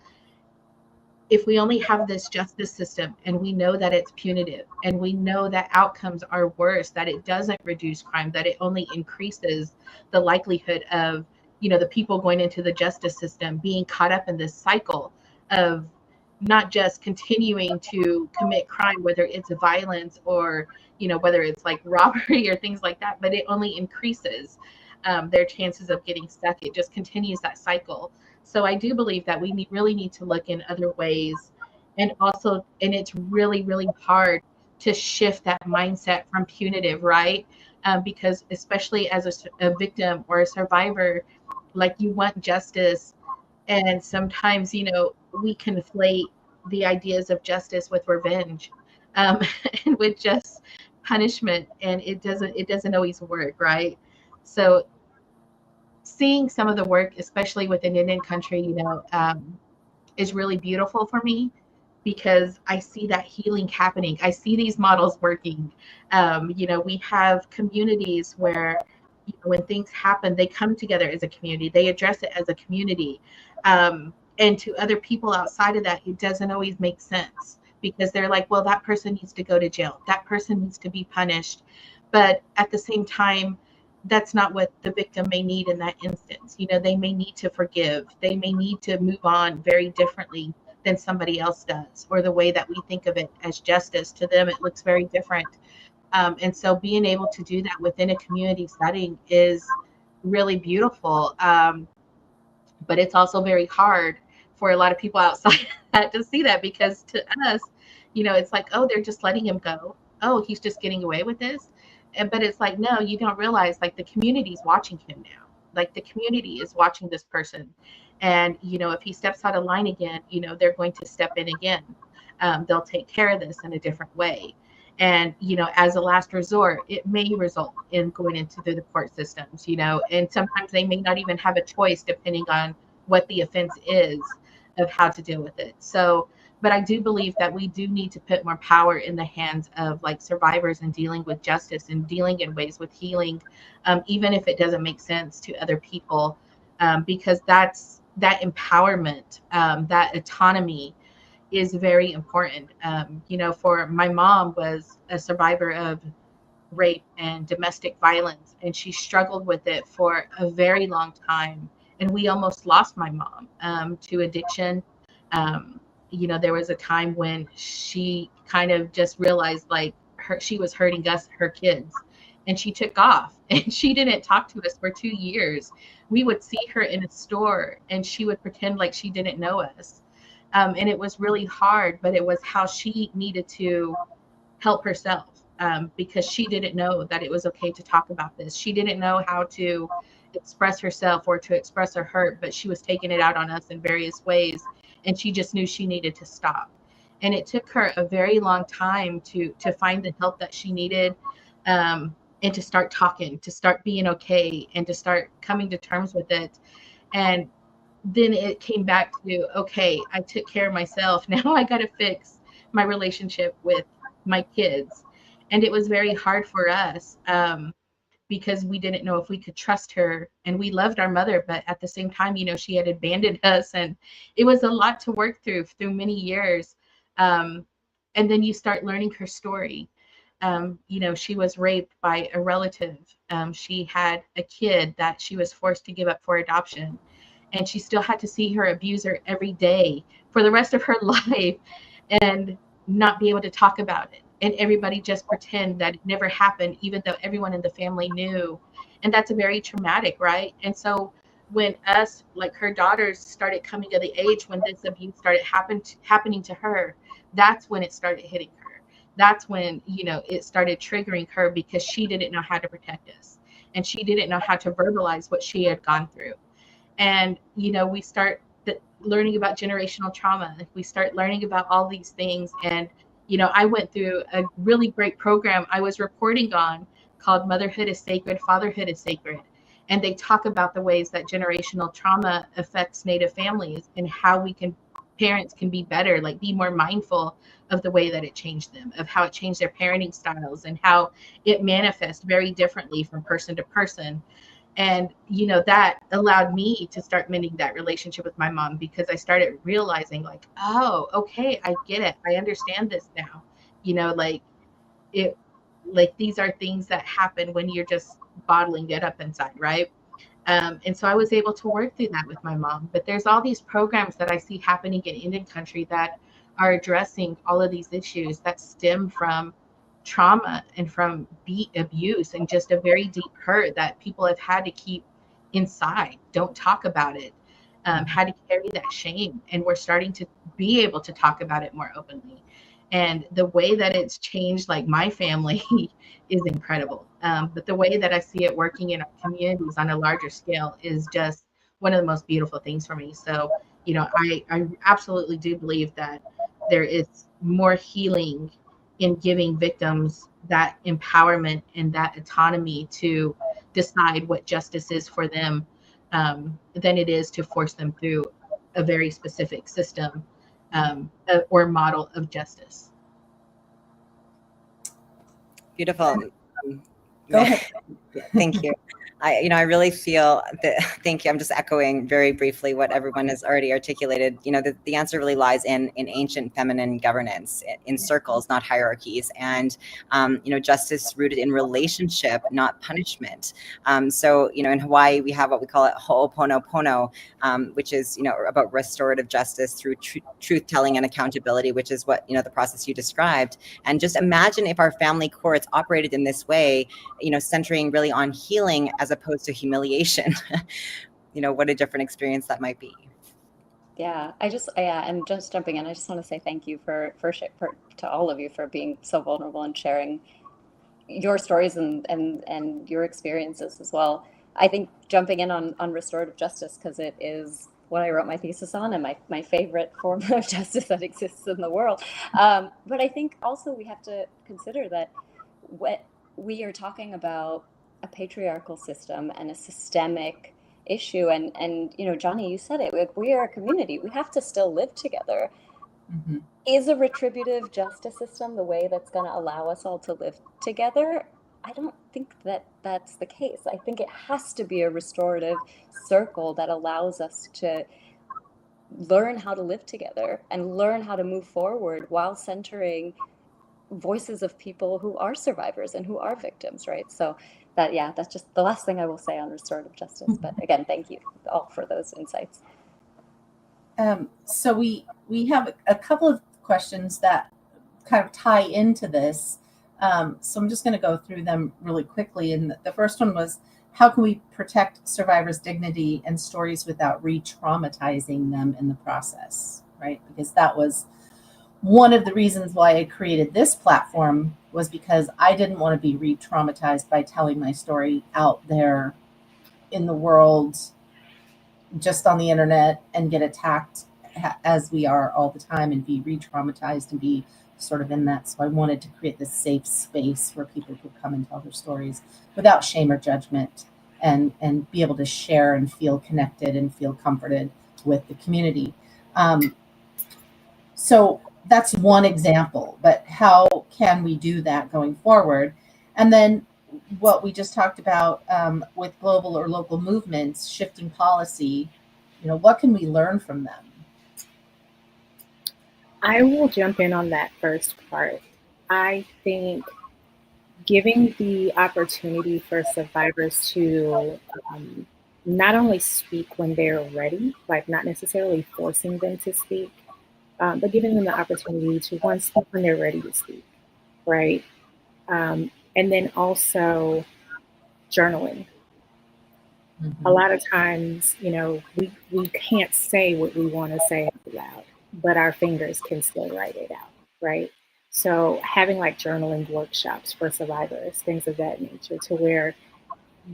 if we only have this justice system and we know that it's punitive and we know that outcomes are worse, that it doesn't reduce crime, that it only increases the likelihood of, the people going into the justice system being caught up in this cycle of not just continuing to commit crime, whether it's violence or, whether it's like robbery or things like that, but it only increases their chances of getting stuck. It just continues that cycle. So I do believe that we really need to look in other ways. And it's really, really hard to shift that mindset from punitive, right? Because especially as a victim or a survivor, like, you want justice. And sometimes, we conflate the ideas of justice with revenge, and with just punishment. And it doesn't always work, right? So seeing some of the work, especially within Indian country, is really beautiful for me, because I see that healing happening. I see these models working. We have communities where, when things happen, they come together as a community. They address it as a community. And to other people outside of that, it doesn't always make sense, because they're like, well, that person needs to go to jail. That person needs to be punished. But at the same time, that's not what the victim may need in that instance. They may need to forgive. They may need to move on very differently than somebody else does, or the way that we think of it as justice, to them, it looks very different. And so being able to do that within a community setting is really beautiful. But it's also very hard for a lot of people outside that to see that, because to us, it's like, oh, they're just letting him go. Oh, he's just getting away with this. But it's like, no, you don't realize, like, the community's watching him now. Like, the community is watching this person. And, if he steps out of line again, they're going to step in again. They'll take care of this in a different way. And, as a last resort, it may result in going into the court systems, and sometimes they may not even have a choice, depending on what the offense is, of how to deal with it. So, but I do believe that we do need to put more power in the hands of, like, survivors, and dealing with justice and dealing in ways with healing, even if it doesn't make sense to other people, because that empowerment, that autonomy is very important. For my mom was a survivor of rape and domestic violence, and she struggled with it for a very long time. And we almost lost my mom to addiction. There was a time when she kind of just realized, like, she was hurting us, her kids, and she took off and she didn't talk to us for 2 years. We would see her in a store and she would pretend like she didn't know us. And it was really hard, but it was how she needed to help herself, because she didn't know that it was okay to talk about this. She didn't know how to express herself or to express her hurt, but she was taking it out on us in various ways. And she just knew she needed to stop. And it took her a very long time to find the help that she needed, and to start talking, to start being okay, and to start coming to terms with it. And then it came back to, okay, I took care of myself. Now I got to fix my relationship with my kids. And it was very hard for us, because we didn't know if we could trust her. And we loved our mother, but at the same time, she had abandoned us. And it was a lot to work through many years. And then you start learning her story. She was raped by a relative. She had a kid that she was forced to give up for adoption. And she still had to see her abuser every day for the rest of her life and not be able to talk about it. And everybody just pretend that it never happened, even though everyone in the family knew. And that's very traumatic, right? And so when us, like her daughters, started coming to the age when this abuse started happening to her, that's when it started hitting her. That's when, it started triggering her, because she didn't know how to protect us. And she didn't know how to verbalize what she had gone through. And, we start learning about generational trauma. We start learning about all these things. And, I went through a really great program I was reporting on called Motherhood is Sacred, Fatherhood is Sacred. And they talk about the ways that generational trauma affects Native families and how parents can be better, like be more mindful of the way that it changed them, of how it changed their parenting styles and how it manifests very differently from person to person. And, that allowed me to start mending that relationship with my mom, because I started realizing like, oh, okay, I get it. I understand this now. These are things that happen when you're just bottling it up inside, right? And so I was able to work through that with my mom. But there's all these programs that I see happening in Indian country that are addressing all of these issues that stem from trauma and from abuse and just a very deep hurt that people have had to keep inside, don't talk about it, had to carry that shame. And we're starting to be able to talk about it more openly. And the way that it's changed, like my family, is incredible. But the way that I see it working in our communities on a larger scale is just one of the most beautiful things for me. So, I absolutely do believe that there is more healing in giving victims that empowerment and that autonomy to decide what justice is for them, than it is to force them through a very specific system, or model of justice. Beautiful. Go ahead. Thank you. I really feel that, thank you. I'm just echoing very briefly what everyone has already articulated. The answer really lies in ancient feminine governance, in circles, not hierarchies, and, justice rooted in relationship, not punishment. So, in Hawaii, we have what we call it ho'oponopono, which is, about restorative justice through truth telling and accountability, which is what, the process you described. And just imagine if our family courts operated in this way, centering really on healing as opposed to humiliation. What a different experience that might be. Yeah, I'm just jumping in. I just want to say thank you to all of you for being so vulnerable and sharing your stories and your experiences as well. I think jumping in on restorative justice, because it is what I wrote my thesis on and my favorite form of justice that exists in the world. But I think also we have to consider that what we are talking about a patriarchal system and a systemic issue. And Johnny, you said it, we are a community. We have to still live together. Mm-hmm. Is a retributive justice system the way that's going to allow us all to live together? I don't think that that's the case. I think it has to be a restorative circle that allows us to learn how to live together and learn how to move forward while centering voices of people who are survivors and who are victims, right? So that's just the last thing I will say on restorative justice. But again, thank you all for those insights. So we have a couple of questions that kind of tie into this. So I'm just going to go through them really quickly. And the first one was, how can we protect survivors' dignity and stories without re-traumatizing them in the process, right? Because that was one of the reasons why I created this platform, was because I didn't want to be re-traumatized by telling my story out there in the world, just on the internet, and get attacked as we are all the time, and be re-traumatized and be sort of in that. So I wanted to create this safe space where people could come and tell their stories without shame or judgment, and be able to share and feel connected and feel comforted with the community. So that's one example, but how can we do that going forward? And then what we just talked about, with global or local movements shifting policy, what can we learn from them? I will jump in on that first part. I think giving the opportunity for survivors to not only speak when they're ready, like not necessarily forcing them to speak, but giving them the opportunity to, one, speak when they're ready to speak, right? And then also journaling. A lot of times, we can't say what we want to say out loud, but our fingers can still write it out, right? So having like journaling workshops for survivors, things of that nature, to where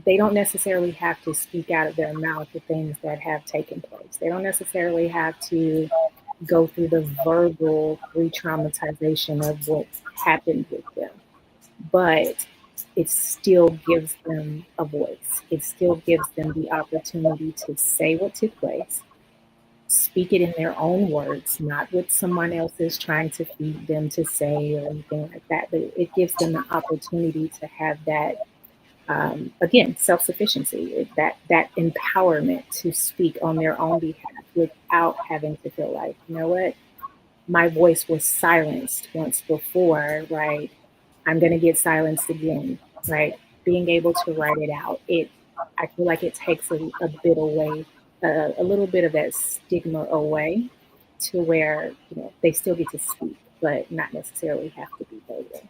they don't necessarily have to speak out of their mouth the things that have taken place. They don't necessarily have to go through the verbal re-traumatization of what happened with them, but it still gives them a voice. It still gives them the opportunity to say what took place, speak it in their own words, not what someone else is trying to feed them to say or anything like that, but it gives them the opportunity to have that, again, self-sufficiency, that empowerment to speak on their own behalf without having to feel like, you know what, my voice was silenced once before, right? I'm going to get silenced again, right? Being able to write it out, I feel like it takes a bit away, a little bit of that stigma away, to where, they still get to speak, but not necessarily have to be vocal.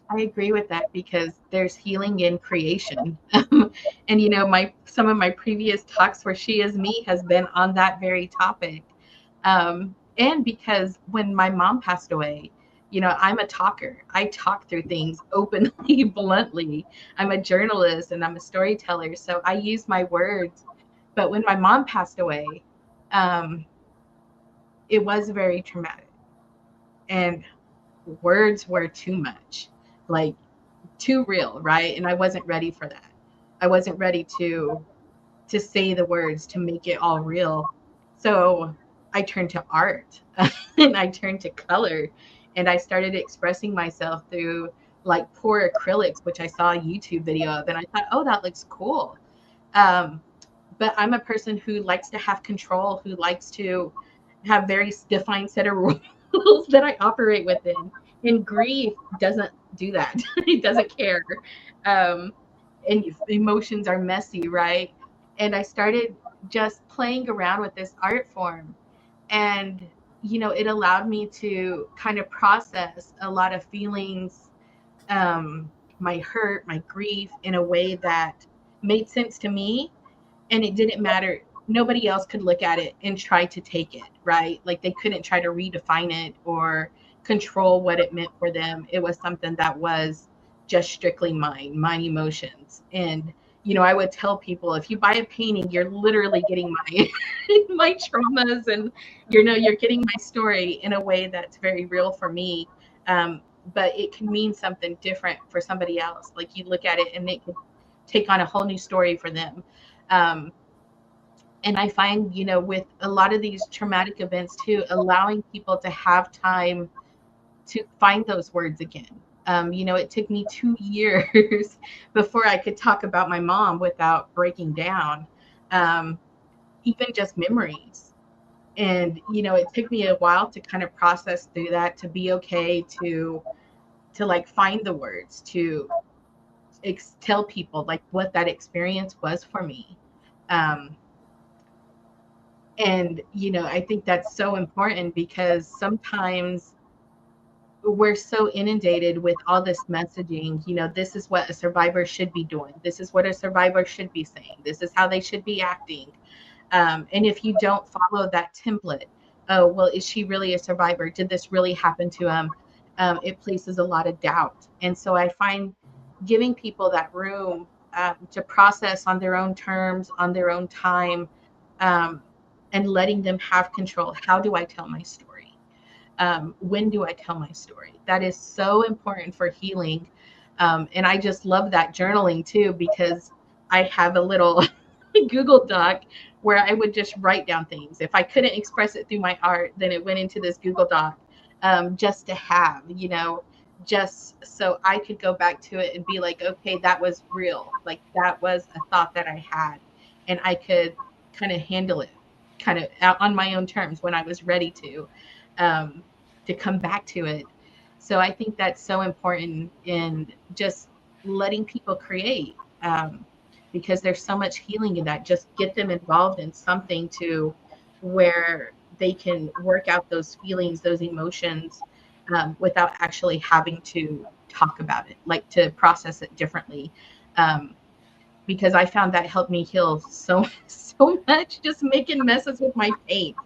I agree with that, because there's healing in creation. And some of my previous talks where She Is Me has been on that very topic. And because when my mom passed away, I'm a talker. I talk through things openly, bluntly. I'm a journalist and I'm a storyteller, so I use my words. But when my mom passed away, it was very traumatic, and words were too much, like too real, right? And I wasn't ready for that. I wasn't ready to say the words, to make it all real. So I turned to art and I turned to color, and I started expressing myself through like pour acrylics, which I saw a YouTube video of, and I thought, oh, that looks cool. But I'm a person who likes to have control, who likes to have very defined set of rules that I operate within. And grief doesn't do that. It doesn't care. And emotions are messy, right? And I started just playing around with this art form. And, it allowed me to kind of process a lot of feelings, my hurt, my grief, in a way that made sense to me. And it didn't matter. Nobody else could look at it and try to take it, right? Like they couldn't try to redefine it or control what it meant for them. It was something that was just strictly mine emotions. And, I would tell people, if you buy a painting, you're literally getting my my traumas, and you're getting my story in a way that's very real for me. But it can mean something different for somebody else. Like you look at it and it could take on a whole new story for them. Um, and I find, with a lot of these traumatic events too, allowing people to have time to find those words again. It took me 2 years before I could talk about my mom without breaking down, even just memories. And, it took me a while to kind of process through that, to be okay to like find the words, to tell people like what that experience was for me. And, I think that's so important, because sometimes we're so inundated with all this messaging. This is what a survivor should be doing. This is what a survivor should be saying. This is how they should be acting. And if you don't follow that template, oh, well, is she really a survivor? Did this really happen to him? It places a lot of doubt. And so I find giving people that room to process on their own terms, on their own time, and letting them have control. How do I tell my story? When do I tell my story? That is so important for healing. And I just love that journaling too, because I have a little Google Doc where I would just write down things. If I couldn't express it through my art, then it went into this Google Doc just to have, just so I could go back to it and be like, okay, that was real. Like that was a thought that I had, and I could kind of handle it kind of out on my own terms when I was ready to come back to it. So I think that's so important in just letting people create, because there's so much healing in that. Just get them involved in something to where they can work out those feelings, those emotions, without actually having to talk about it, like to process it differently. Because I found that helped me heal so much, just making messes with my paint.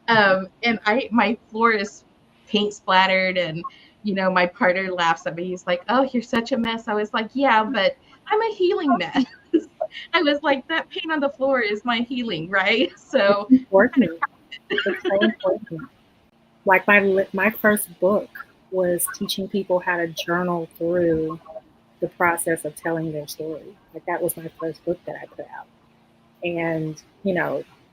And my floor is paint splattered, and my partner laughs at me. He's like, "Oh, you're such a mess." I was like, "Yeah, but I'm a healing mess." I was like, that paint on the floor is my healing, right? So it's important. It's so important. Like my first book was teaching people how to journal through the process of telling their story. Like that was my first book that I put out. And,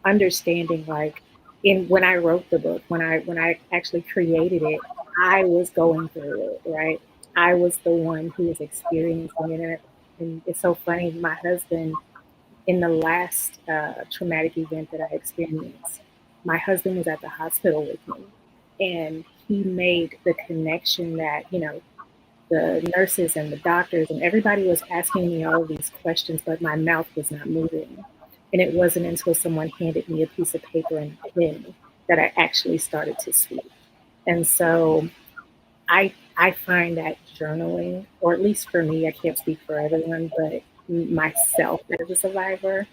understanding like when I wrote the book, when I actually created it, I was going through it, right? I was the one who was experiencing it. And it's so funny, my husband, in the last traumatic event that I experienced, my husband was at the hospital with me, and he made the connection that, the nurses and the doctors and everybody was asking me all of these questions, but my mouth was not moving. And it wasn't until someone handed me a piece of paper and a pen that I actually started to speak. And so I find that journaling, or at least for me, I can't speak for everyone, but myself as a survivor,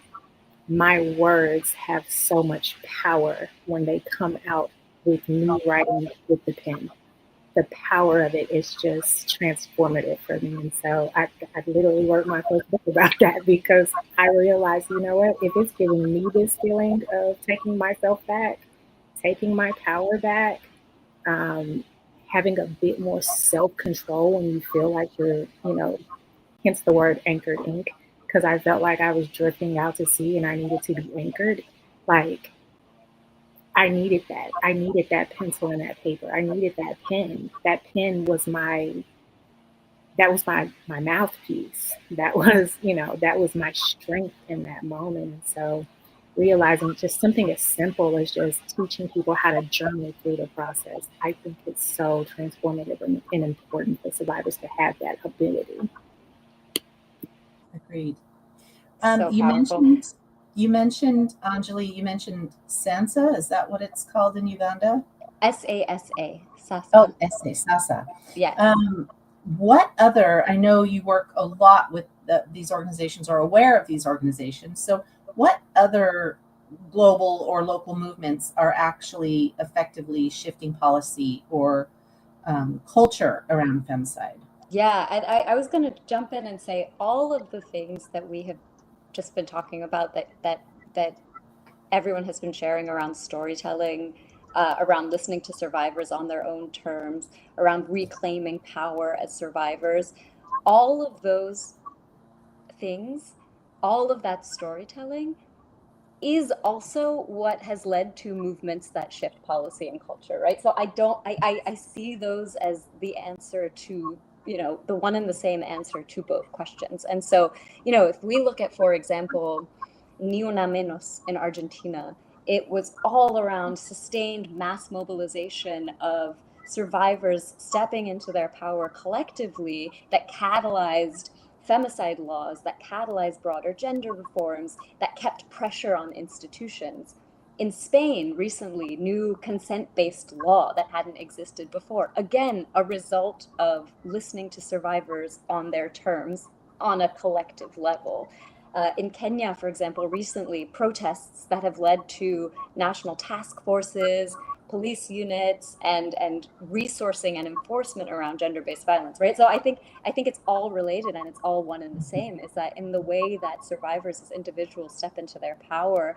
my words have so much power when they come out with me writing with the pen. The power of it is just transformative for me. And so I literally wrote my first book about that because I realized, you know what, if it's giving me this feeling of taking myself back, taking my power back, having a bit more self-control when you feel like you're, hence the word anchored ink, because I felt like I was drifting out to sea and I needed to be anchored. Like I needed that. I needed that pencil and that paper. I needed that pen. That pen was my mouthpiece. That was, that was my strength in that moment. And so realizing just something as simple as just teaching people how to journal through the process, I think it's so transformative and important for survivors to have that ability. Agreed. So you powerful. mentioned, Anjali, you mentioned Sansa. Is that what it's called in Uganda? SASA, Sasa. Oh, Sasa. Yeah. What other, I know you work a lot with these organizations, or aware of these organizations. So what other global or local movements are actually effectively shifting policy or culture around femicide? Yeah, and I was going to jump in and say all of the things that we have just been talking about that everyone has been sharing around storytelling, around listening to survivors on their own terms, around reclaiming power as survivors, all of those things, all of that storytelling is also what has led to movements that shift policy and culture, right? So I see those as the answer to, the one and the same answer to both questions. And so, if we look at, for example, Ni Una Menos in Argentina, it was all around sustained mass mobilization of survivors stepping into their power collectively that catalyzed femicide laws, that catalyzed broader gender reforms, that kept pressure on institutions. In Spain, recently, new consent-based law that hadn't existed before. Again, a result of listening to survivors on their terms on a collective level. In Kenya, for example, recently, protests that have led to national task forces, police units, and resourcing and enforcement around gender-based violence, right? So I think it's all related and it's all one and the same, is that in the way that survivors as individuals step into their power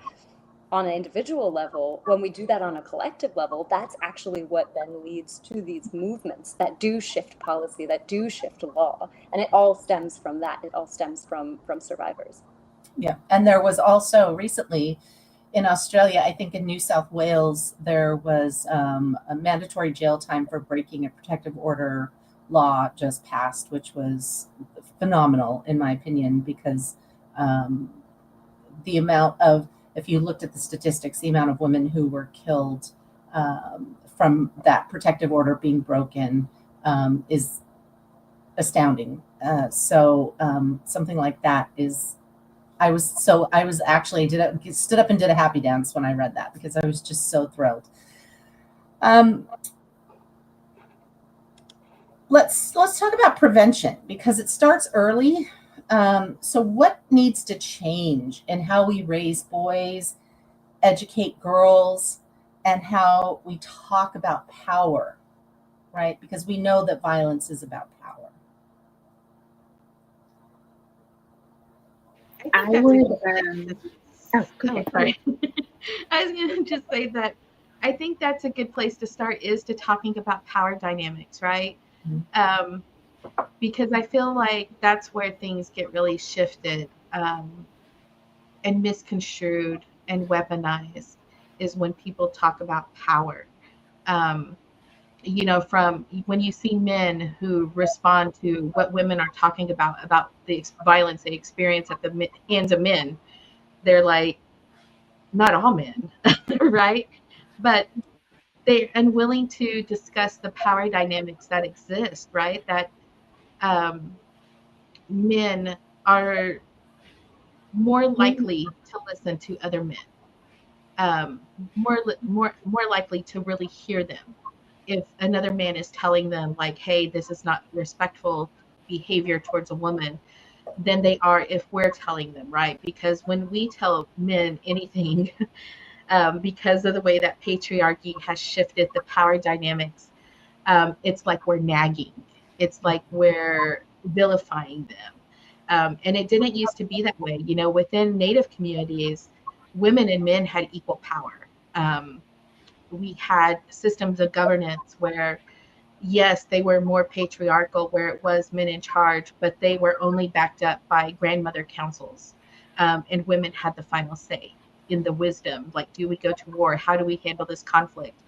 on an individual level, when we do that on a collective level, that's actually what then leads to these movements that do shift policy, that do shift law. And it all stems from that. It all stems from survivors. Yeah. And there was also recently in Australia, I think in New South Wales, there was a mandatory jail time for breaking a protective order law just passed, which was phenomenal in my opinion, because the amount of, if you looked at the statistics, the amount of women who were killed from that protective order being broken is astounding. So something like that is, I was actually stood up and did a happy dance when I read that, because I was just so thrilled. Let's talk about prevention, because it starts early. So what needs to change in how we raise boys, educate girls, and how we talk about power, right? Because we know that violence is about power. I would. Sorry. I was going to just say that I think that's a good place to start, is to talking about power dynamics, right? Mm-hmm. Because I feel like that's where things get really shifted and misconstrued and weaponized, is when people talk about power. From when you see men who respond to what women are talking about the violence they experience at the hands of men, they're like, not all men, right? But they're unwilling to discuss the power dynamics that exist, right? That men are more likely to listen to other men, more likely to really hear them if another man is telling them, like, hey, this is not respectful behavior towards a woman, than they are if we're telling them, right? Because when we tell men anything, because of the way that patriarchy has shifted the power dynamics, it's like we're nagging. It's like we're vilifying them. And it didn't used to be that way. Within Native communities, women and men had equal power. We had systems of governance where, yes, they were more patriarchal, where it was men in charge, but they were only backed up by grandmother councils. And women had the final say in the wisdom, like, do we go to war? How do we handle this conflict?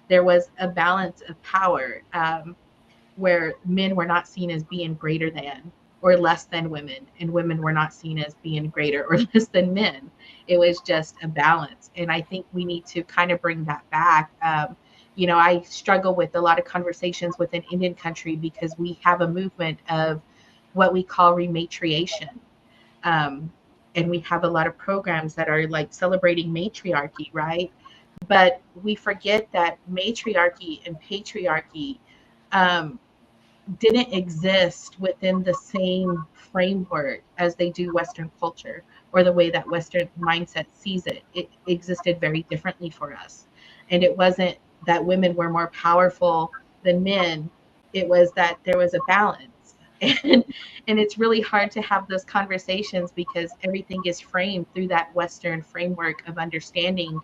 There was a balance of power where men were not seen as being greater than or less than women, and women were not seen as being greater or less than men. It was just a balance. And I think we need to kind of bring that back. I struggle with a lot of conversations within Indian country, because we have a movement of what we call rematriation. And we have a lot of programs that are like celebrating matriarchy, right? But we forget that matriarchy and patriarchy didn't exist within the same framework as they do Western culture, or the way that Western mindset sees it. It existed very differently for us. And it wasn't that women were more powerful than men. It was that there was a balance. And it's really hard to have those conversations, because everything is framed through that Western framework of understanding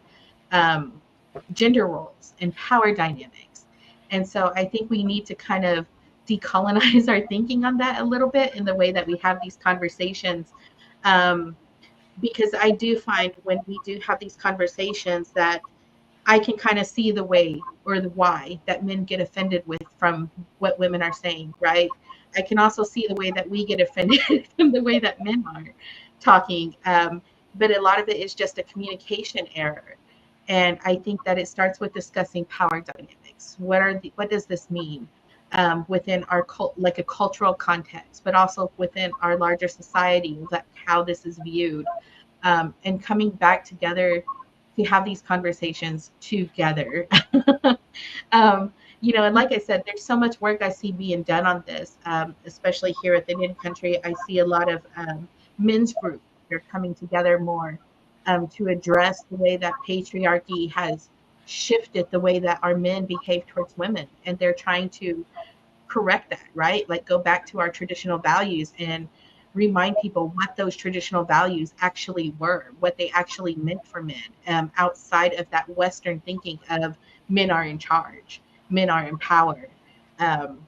gender roles and power dynamics. And so I think we need to kind of decolonize our thinking on that a little bit in the way that we have these conversations. Because I do find when we do have these conversations that I can kind of see the way or the why that men get offended with from what women are saying, right? I can also see the way that we get offended from the way that men are talking. But a lot of it is just a communication error. And I think that it starts with discussing power dynamics. What does this mean within our like a cultural context, but also within our larger society, that how this is viewed, and coming back together to have these conversations together. And like I said, there's so much work I see being done on this, especially here at the Indian country. I see a lot of men's groups that are coming together more to address the way that patriarchy has shifted the way that our men behave towards women. And they're trying to correct that, right? Like go back to our traditional values and remind people what those traditional values actually were, what they actually meant for men, outside of that Western thinking of men are in charge, men are empowered. Um,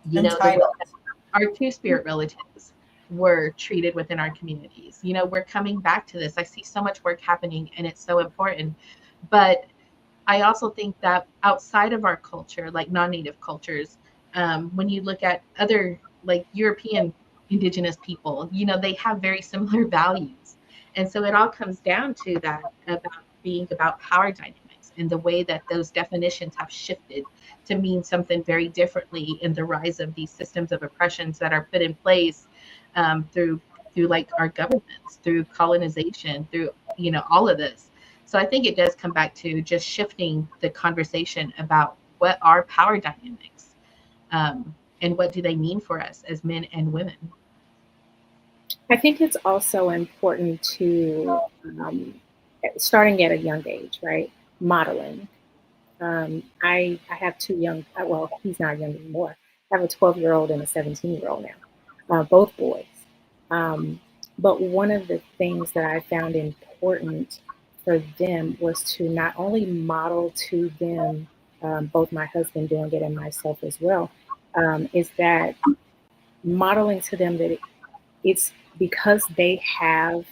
the way Entitled. that our two-spirit relatives were treated within our communities. We're coming back to this. I see so much work happening and it's so important. But I also think that outside of our culture, like non-native cultures, when you look at other like European indigenous people, they have very similar values. And so it all comes down to that about being about power dynamics and the way that those definitions have shifted to mean something very differently in the rise of these systems of oppressions that are put in place through like our governments, through colonization, through all of this. So I think it does come back to just shifting the conversation about what are power dynamics, and what do they mean for us as men and women. I think it's also important to, starting at a young age, right? Modeling. I have two young, well, he's not young anymore. I have a 12-year-old and a 17-year-old now, both boys. But one of the things that I found important for them was to not only model to them, both my husband doing it and myself as well, is that modeling to them that it's because they have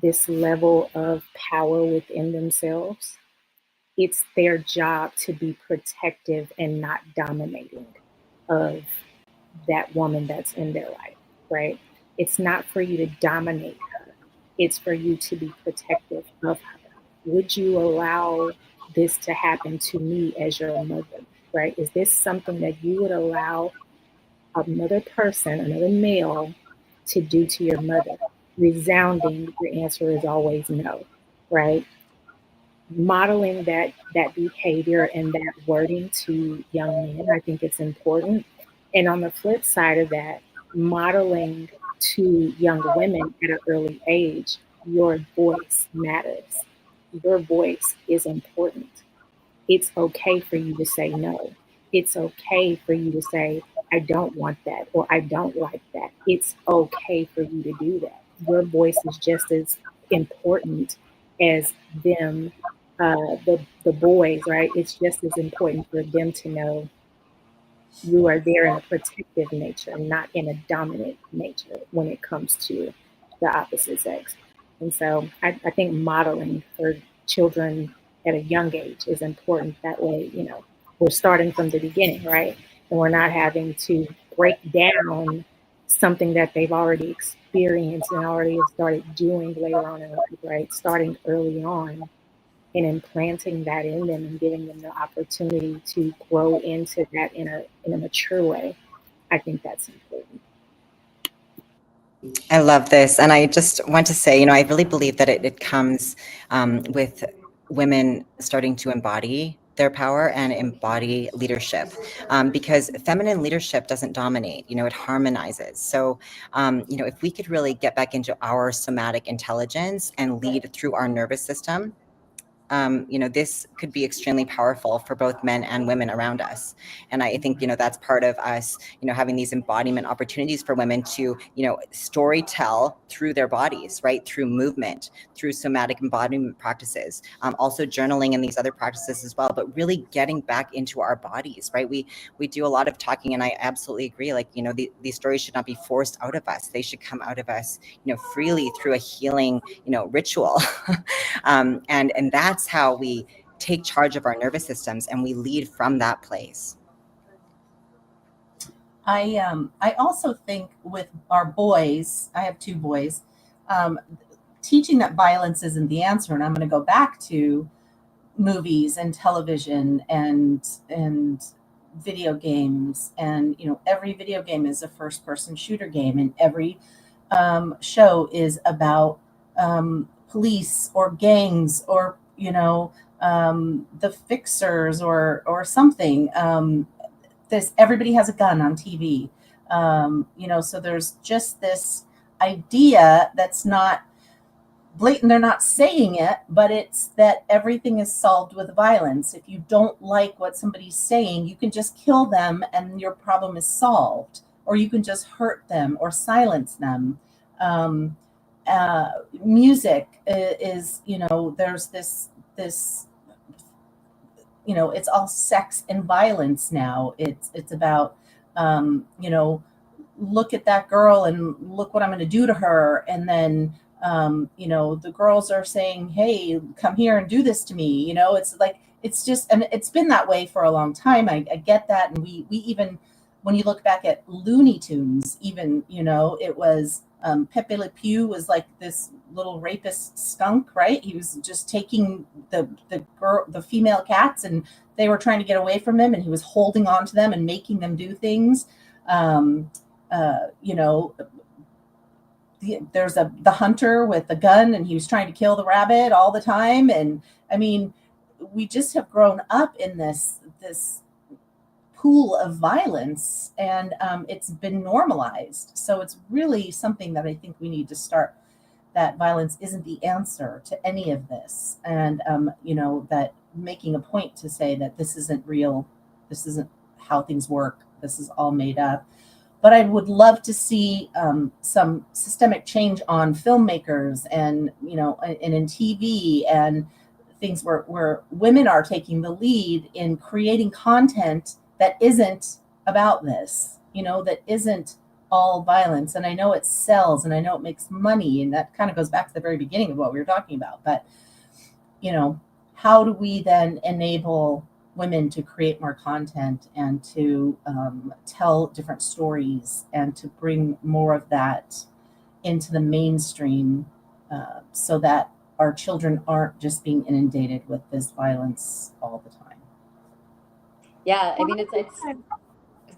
this level of power within themselves, it's their job to be protective and not dominating of that woman that's in their life, right? It's not for you to dominate her. It's for you to be protective of her. Would you allow this to happen to me as your mother, right? Is this something that you would allow another person, another male, to do to your mother? Resounding, your answer is always no, right? Modeling that behavior and that wording to young men, I think it's important. And on the flip side of that, modeling to young women at an early age, your voice matters. Your voice is important. It's okay for you to say no. It's okay for you to say, I don't want that or I don't like that. It's okay for you to do that. Your voice is just as important as them, the boys, right? It's just as important for them to know you are there in a protective nature, not in a dominant nature when it comes to the opposite sex. And so I think modeling for children at a young age is important. That way, we're starting from the beginning, right? And we're not having to break down something that they've already experienced and already have started doing later on in life, right? Starting early on and implanting that in them and giving them the opportunity to grow into that in a mature way. I think that's important. I love this. And I just want to say, I really believe that it comes with women starting to embody their power and embody leadership, because feminine leadership doesn't dominate, it harmonizes. So, if we could really get back into our somatic intelligence and lead through our nervous system, this could be extremely powerful for both men and women around us. And I think, that's part of us, having these embodiment opportunities for women to, story tell through their bodies, right? Through movement, through somatic embodiment practices, also journaling and these other practices as well, but really getting back into our bodies, right? We do a lot of talking, and I absolutely agree. Like, these stories should not be forced out of us. They should come out of us, freely through a healing, ritual. And that's how we take charge of our nervous systems, and we lead from that place. I also think with our boys, I have two boys, teaching that violence isn't the answer. And I'm going to go back to movies and television and video games. And, every video game is a first person shooter game, and every show is about police or gangs or The Fixers or something. Everybody has a gun on TV. So there's just this idea that's not blatant. They're not saying it, but it's that everything is solved with violence. If you don't like what somebody's saying, you can just kill them and your problem is solved, or you can just hurt them or silence them. Music is, there's this, it's all sex and violence now. It's about, look at that girl and look what I'm going to do to her. And then, the girls are saying, hey, come here and do this to me. It's like, it's just, and it's been that way for a long time. I get that. And we even, when you look back at Looney Tunes, even, it was, Pepe Le Pew was like this little rapist skunk, right? He was just taking the female cats, and they were trying to get away from him, and he was holding on to them and making them do things. There's the hunter with the gun, and he was trying to kill the rabbit all the time. And I mean, we just have grown up in this pool of violence, and it's been normalized. So it's really something that I think we need to start, that violence isn't the answer to any of this. And, that making a point to say that this isn't real, this isn't how things work, this is all made up. But I would love to see some systemic change on filmmakers and, and in TV and things where women are taking the lead in creating content that isn't about this, that isn't all violence. And I know it sells and I know it makes money, and that kind of goes back to the very beginning of what we were talking about. But, how do we then enable women to create more content and to tell different stories and to bring more of that into the mainstream, so that our children aren't just being inundated with this violence all the time? Yeah, I mean, it's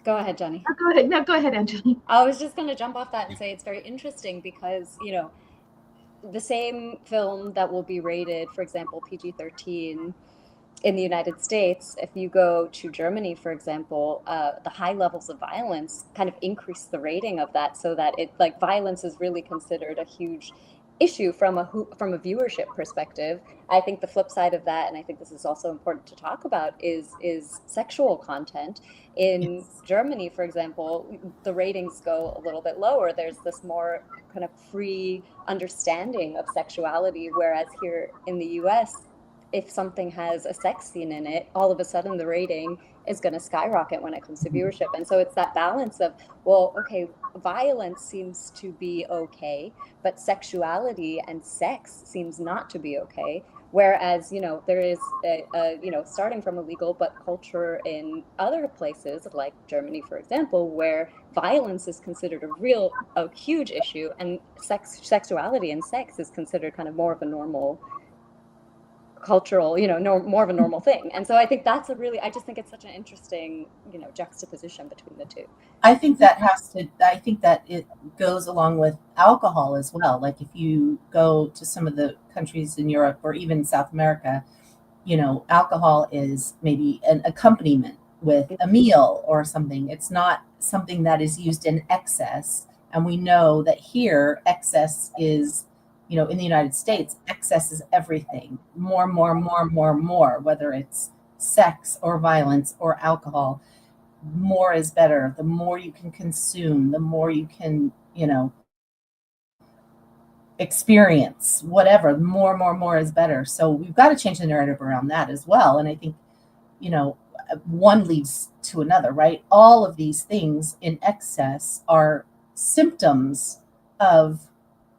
go ahead, Jenny. Oh, go ahead. No, go ahead, Angela. I was just going to jump off that and say it's very interesting because, the same film that will be rated, for example, PG-13 in the United States, if you go to Germany, for example, the high levels of violence kind of increase the rating of that, so that violence is really considered a huge issue from a viewership perspective. I think the flip side of that, and I think this is also important to talk about, is sexual content. In Germany, for example, the ratings go a little bit lower. There's this more kind of free understanding of sexuality, whereas here in the US, if something has a sex scene in it, all of a sudden the rating is going to skyrocket when it comes to viewership. And so it's that balance of, well, okay, violence seems to be okay, but sexuality and sex seems not to be okay. Whereas, there is, starting from illegal, but culture in other places like Germany, for example, where violence is considered a huge issue, and sexuality and sex is considered kind of more of a normal cultural, more of a normal thing. And so I think I just think it's such an interesting, juxtaposition between the two. I think that it goes along with alcohol as well. Like if you go to some of the countries in Europe or even South America, alcohol is maybe an accompaniment with a meal or something. It's not something that is used in excess. And we know that here excess is, in the United States, excess is everything. More, whether it's sex or violence or alcohol, more is better. The more you can consume, the more you can, experience, whatever, more is better. So we've got to change the narrative around that as well. And I think, one leads to another, right? All of these things in excess are symptoms of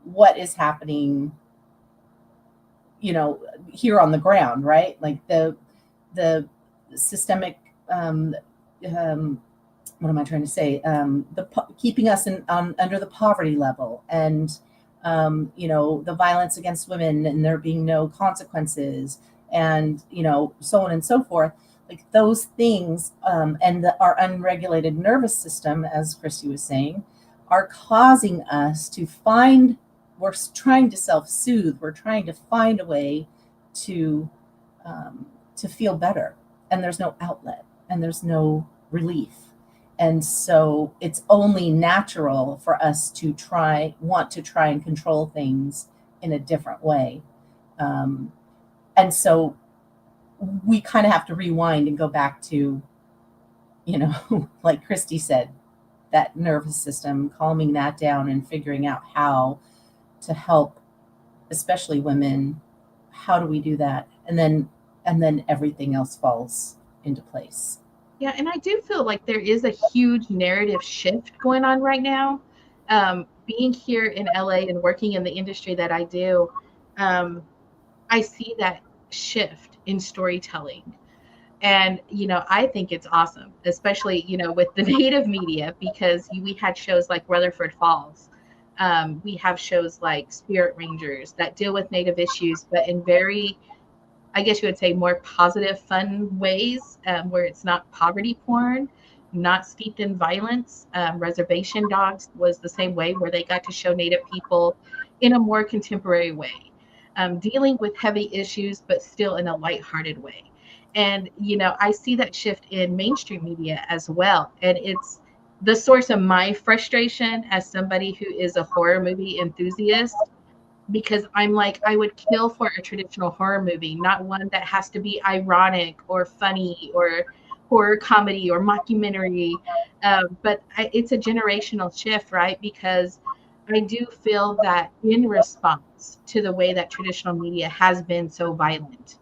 what is happening, here on the ground, right? Like the systemic, what am I trying to say? Keeping us under the poverty level, and the violence against women, and there being no consequences, and so on and so forth. Like those things, and our unregulated nervous system, as Christy was saying, are causing us to we're trying to self-soothe. We're trying to find a way to feel better, and there's no outlet and there's no relief. And so it's only natural for us to want to try and control things in a different way. And so we kind of have to rewind and go back to, like Christy said, that nervous system, calming that down and figuring out how to help, especially women. How do we do that? And then everything else falls into place. Yeah, and I do feel like there is a huge narrative shift going on right now. Being here in LA and working in the industry that I do, I see that shift in storytelling. And, I think it's awesome, especially, with the native media, because we had shows like Rutherford Falls. We have shows like Spirit Rangers that deal with native issues, but in very, I guess you would say, more positive, fun ways, where it's not poverty porn, not steeped in violence. Reservation Dogs was the same way, where they got to show Native people in a more contemporary way, dealing with heavy issues, but still in a lighthearted way. And, I see that shift in mainstream media as well. And it's the source of my frustration as somebody who is a horror movie enthusiast, because I'm like, I would kill for a traditional horror movie, not one that has to be ironic or funny or horror comedy or mockumentary. But it's a generational shift, right? Because I do feel that in response to the way that traditional media has been so violent,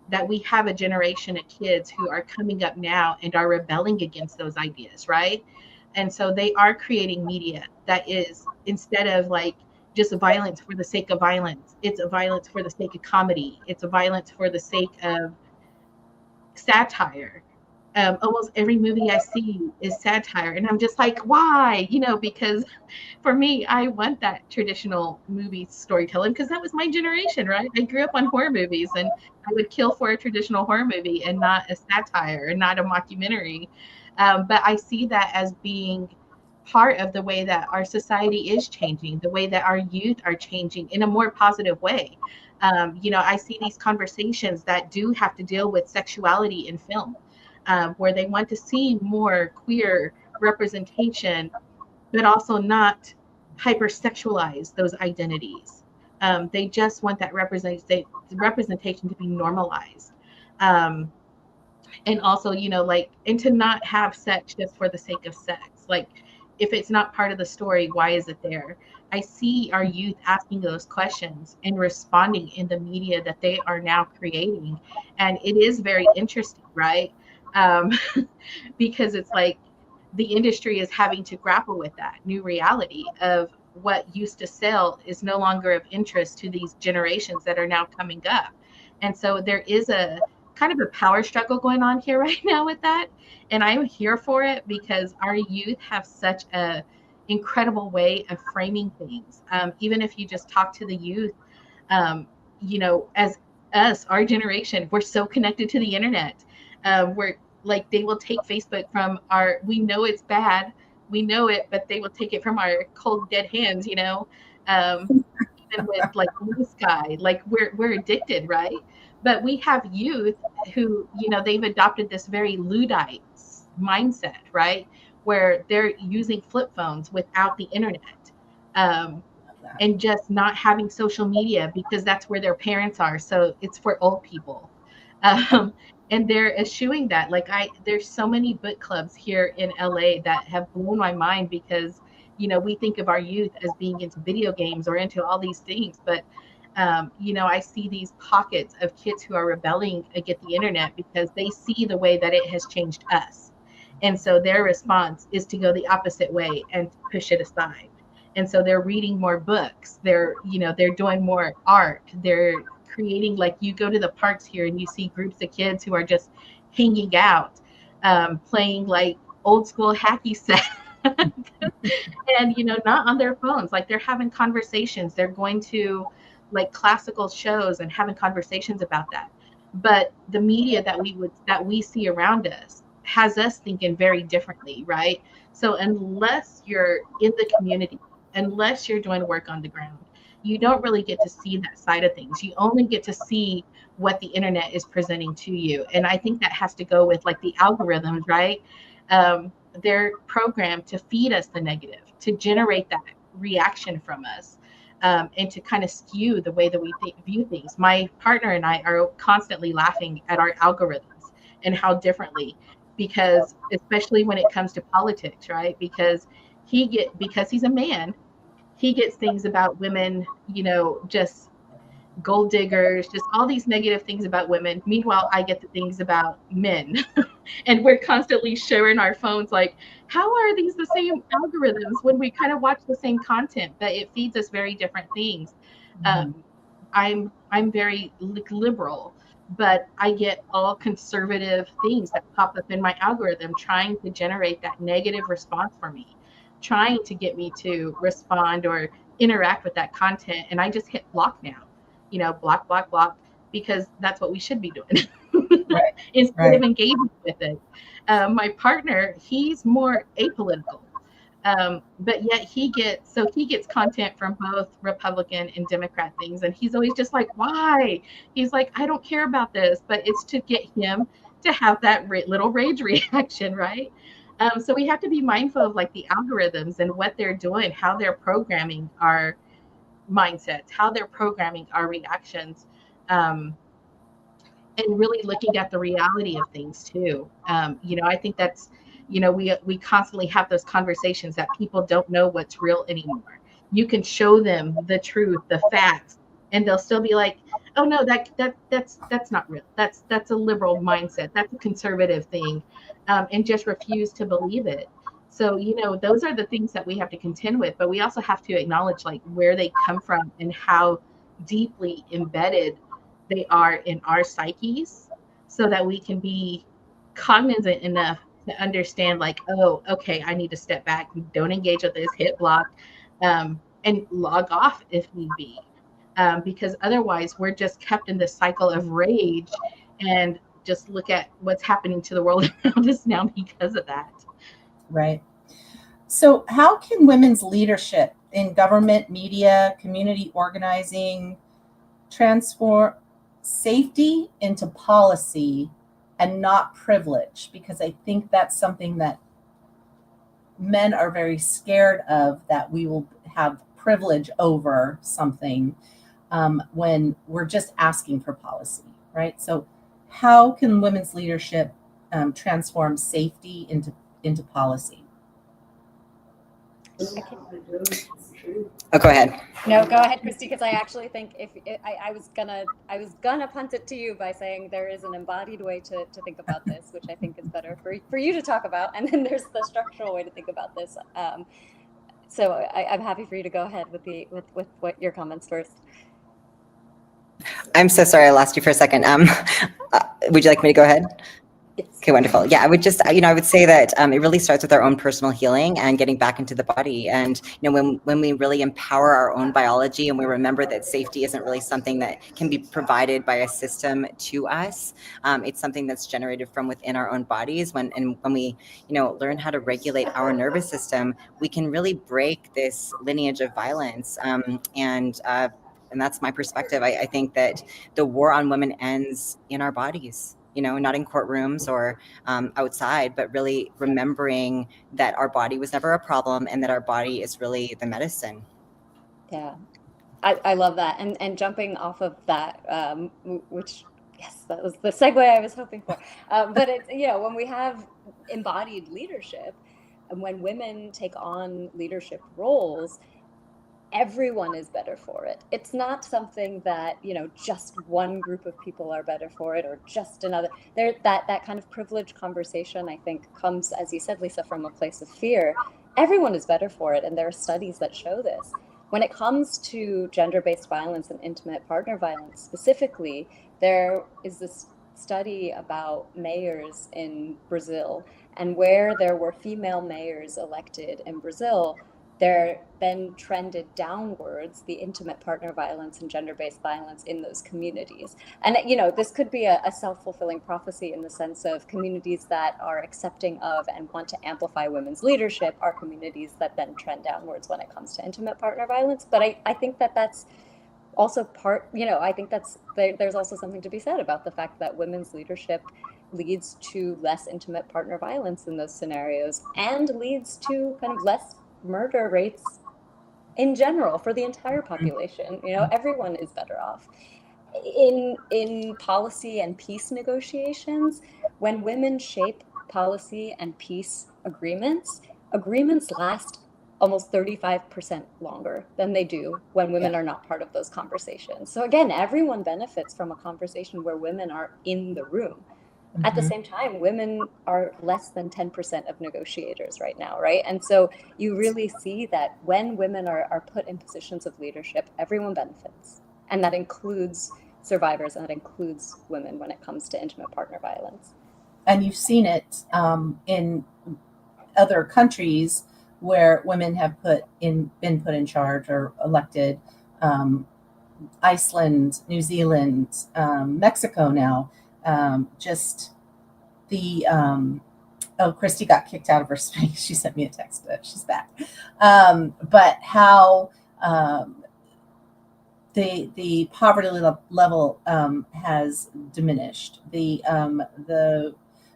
that we have a generation of kids who are coming up now and are rebelling against those ideas, right? And so they are creating media that is, instead of like just violence for the sake of violence, it's a violence for the sake of comedy. It's a violence for the sake of satire. Almost every movie I see is satire. And I'm just like, why? Because for me, I want that traditional movie storytelling, because that was my generation, right? I grew up on horror movies, and I would kill for a traditional horror movie and not a satire and not a mockumentary. But I see that as being part of the way that our society is changing, the way that our youth are changing in a more positive way. I see these conversations that do have to deal with sexuality in film, where they want to see more queer representation, but also not hypersexualize those identities. They just want that representation to be normalized. And also, and to not have sex just for the sake of sex. Like, if it's not part of the story, why is it there? I see our youth asking those questions and responding in the media that they are now creating. And it is very interesting, right? Because it's like the industry is having to grapple with that new reality of what used to sell is no longer of interest to these generations that are now coming up. And so there is a kind of a power struggle going on here right now with that. And I'm here for it, because our youth have such a incredible way of framing things. Even if you just talk to the youth, as us, our generation, we're so connected to the internet. We're like, they will take Facebook from we know it's bad, we know it, but they will take it from our cold dead hands, even with like Blue Sky, like we're addicted, right? But we have youth who, they've adopted this very Luddite mindset, right? Where they're using flip phones without the internet, and just not having social media because that's where their parents are. So it's for old people. And they're eschewing that. Like, there's so many book clubs here in LA that have blown my mind, because, we think of our youth as being into video games or into all these things. But, I see these pockets of kids who are rebelling against the internet because they see the way that it has changed us. And so their response is to go the opposite way and push it aside. And so they're reading more books. They're doing more art. They're creating, like, you go to the parks here and you see groups of kids who are just hanging out, playing like old school hacky set and, not on their phones. Like, they're having conversations. They're going to like classical shows and having conversations about that. But the media that we see around us has us thinking very differently, right? So unless you're in the community, unless you're doing work on the ground, you don't really get to see that side of things. You only get to see what the internet is presenting to you. And I think that has to go with like the algorithms, right? They're programmed to feed us the negative, to generate that reaction from us, and to kind of skew the way that we view things. My partner and I are constantly laughing at our algorithms and how differently, because especially when it comes to politics, right? Because he's a man, he gets things about women, just gold diggers, just all these negative things about women. Meanwhile, I get the things about men. And we're constantly sharing our phones like, how are these the same algorithms when we kind of watch the same content, but it feeds us very different things. I'm very liberal, but I get all conservative things that pop up in my algorithm trying to generate that negative response for me, trying to get me to respond or interact with that content. And I just hit block now, block, block, block, because that's what we should be doing. Right. Instead of engaging with it. My partner, he's more apolitical. But yet he gets content from both Republican and Democrat things. And he's always just like, why? He's like, I don't care about this, but it's to get him to have that little rage reaction, right? So we have to be mindful of like the algorithms and what they're doing, how they're programming our mindsets, how they're programming our reactions. And really looking at the reality of things too. I think that's, we constantly have those conversations that people don't know what's real anymore. You can show them the truth, the facts, and they'll still be like, oh no, that's not real. That's a liberal mindset. That's a conservative thing, and just refuse to believe it. So, those are the things that we have to contend with, but we also have to acknowledge like where they come from and how deeply embedded they are in our psyches, so that we can be cognizant enough to understand like, oh, okay, I need to step back, don't engage with this, hit block, and log off if need be, because otherwise we're just kept in this cycle of rage and just look at what's happening to the world around us now because of that. Right. So how can women's leadership in government, media, community organizing transform safety into policy and not privilege? Because I think that's something that men are very scared of, that we will have privilege over something when we're just asking for policy, right? So how can women's leadership transform safety into policy? Oh, go ahead. No, go ahead, Christy, because I actually think if I was gonna punt it to you by saying there is an embodied way to think about this, which I think is better for you to talk about, and then there's the structural way to think about this. So I'm happy for you to go ahead with what your comments first. I'm so sorry I lost you for a second. Would you like me to go ahead? Okay, wonderful. Yeah, I would just, I would say that it really starts with our own personal healing and getting back into the body. And, when we really empower our own biology and we remember that safety isn't really something that can be provided by a system to us, it's something that's generated from within our own bodies. When we, learn how to regulate our nervous system, we can really break this lineage of violence. And that's my perspective. I think that the war on women ends in our bodies. Not in courtrooms or outside, but really remembering that our body was never a problem and that our body is really the medicine. Yeah, I love that. And jumping off of that, which, yes, that was the segue I was hoping for. But it's, when we have embodied leadership and when women take on leadership roles, everyone is better for it. It's not something that, just one group of people are better for it or just another. That kind of privilege conversation, I think, comes, as you said, Lisa, from a place of fear. Everyone is better for it, and there are studies that show this. When it comes to gender-based violence and intimate partner violence specifically, there is this study about mayors in Brazil, and where there were female mayors elected in Brazil, there then trended downwards the intimate partner violence and gender-based violence in those communities. And this could be a self-fulfilling prophecy in the sense of communities that are accepting of and want to amplify women's leadership are communities that then trend downwards when it comes to intimate partner violence. But I think that that's also I think there's also something to be said about the fact that women's leadership leads to less intimate partner violence in those scenarios and leads to kind of less murder rates in general for the entire population. Everyone is better off. In policy and peace negotiations, when women shape policy and peace agreements last almost 35% longer than they do when women are not part of those conversations. So again, everyone benefits from a conversation where women are in the room. At the same time, women are less than 10% of negotiators right now, right? And so you really see that when women are put in positions of leadership, everyone benefits. And that includes survivors, and that includes women when it comes to intimate partner violence. And you've seen it in other countries where women have been put in charge or elected. Iceland, New Zealand, Mexico now. Just the Christy got kicked out of her space. She sent me a text, but she's back. But how the poverty level has diminished. The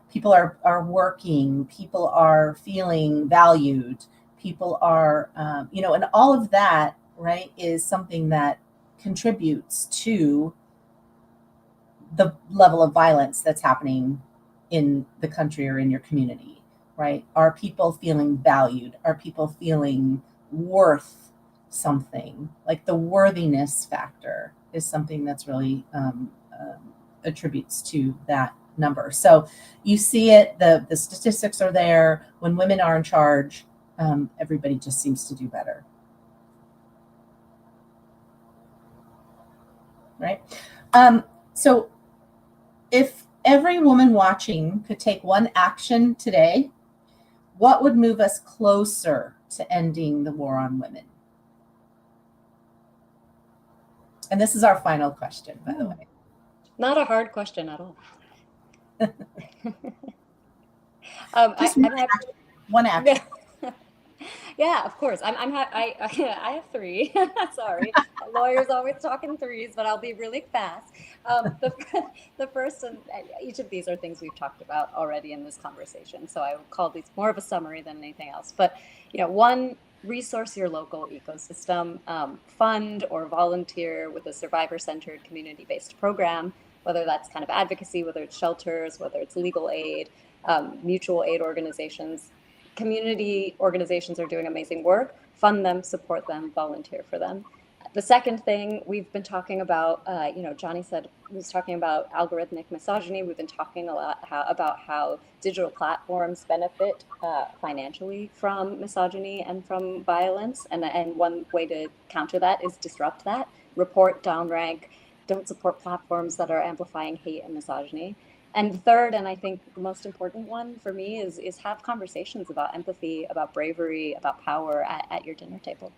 people are working. People are feeling valued. People are, and all of that, right, is something that contributes to the level of violence that's happening in the country or in your community, right? Are people feeling valued? Are people feeling worth something? Like the worthiness factor is something that's really attributes to that number. So you see it, the statistics are there. When women are in charge, everybody just seems to do better. Right? So if every woman watching could take one action today, what would move us closer to ending the war on women? And this is our final question, by the way. Not a hard question at all. Just one action. Yeah, of course. I have three. Sorry, lawyers always talking threes, but I'll be really fast. The first, and each of these are things we've talked about already in this conversation, so I would call these more of a summary than anything else. But one, resource your local ecosystem, fund or volunteer with a survivor-centered community-based program, whether that's kind of advocacy, whether it's shelters, whether it's legal aid, mutual aid organizations. Community organizations are doing amazing work. Fund them, support them, volunteer for them. The second thing we've been talking about, Johnny was talking about algorithmic misogyny. We've been talking a lot about how digital platforms benefit financially from misogyny and from violence. And one way to counter that is disrupt that, report, downrank, don't support platforms that are amplifying hate and misogyny. And the third, and I think the most important one for me, is have conversations about empathy, about bravery, about power at your dinner table.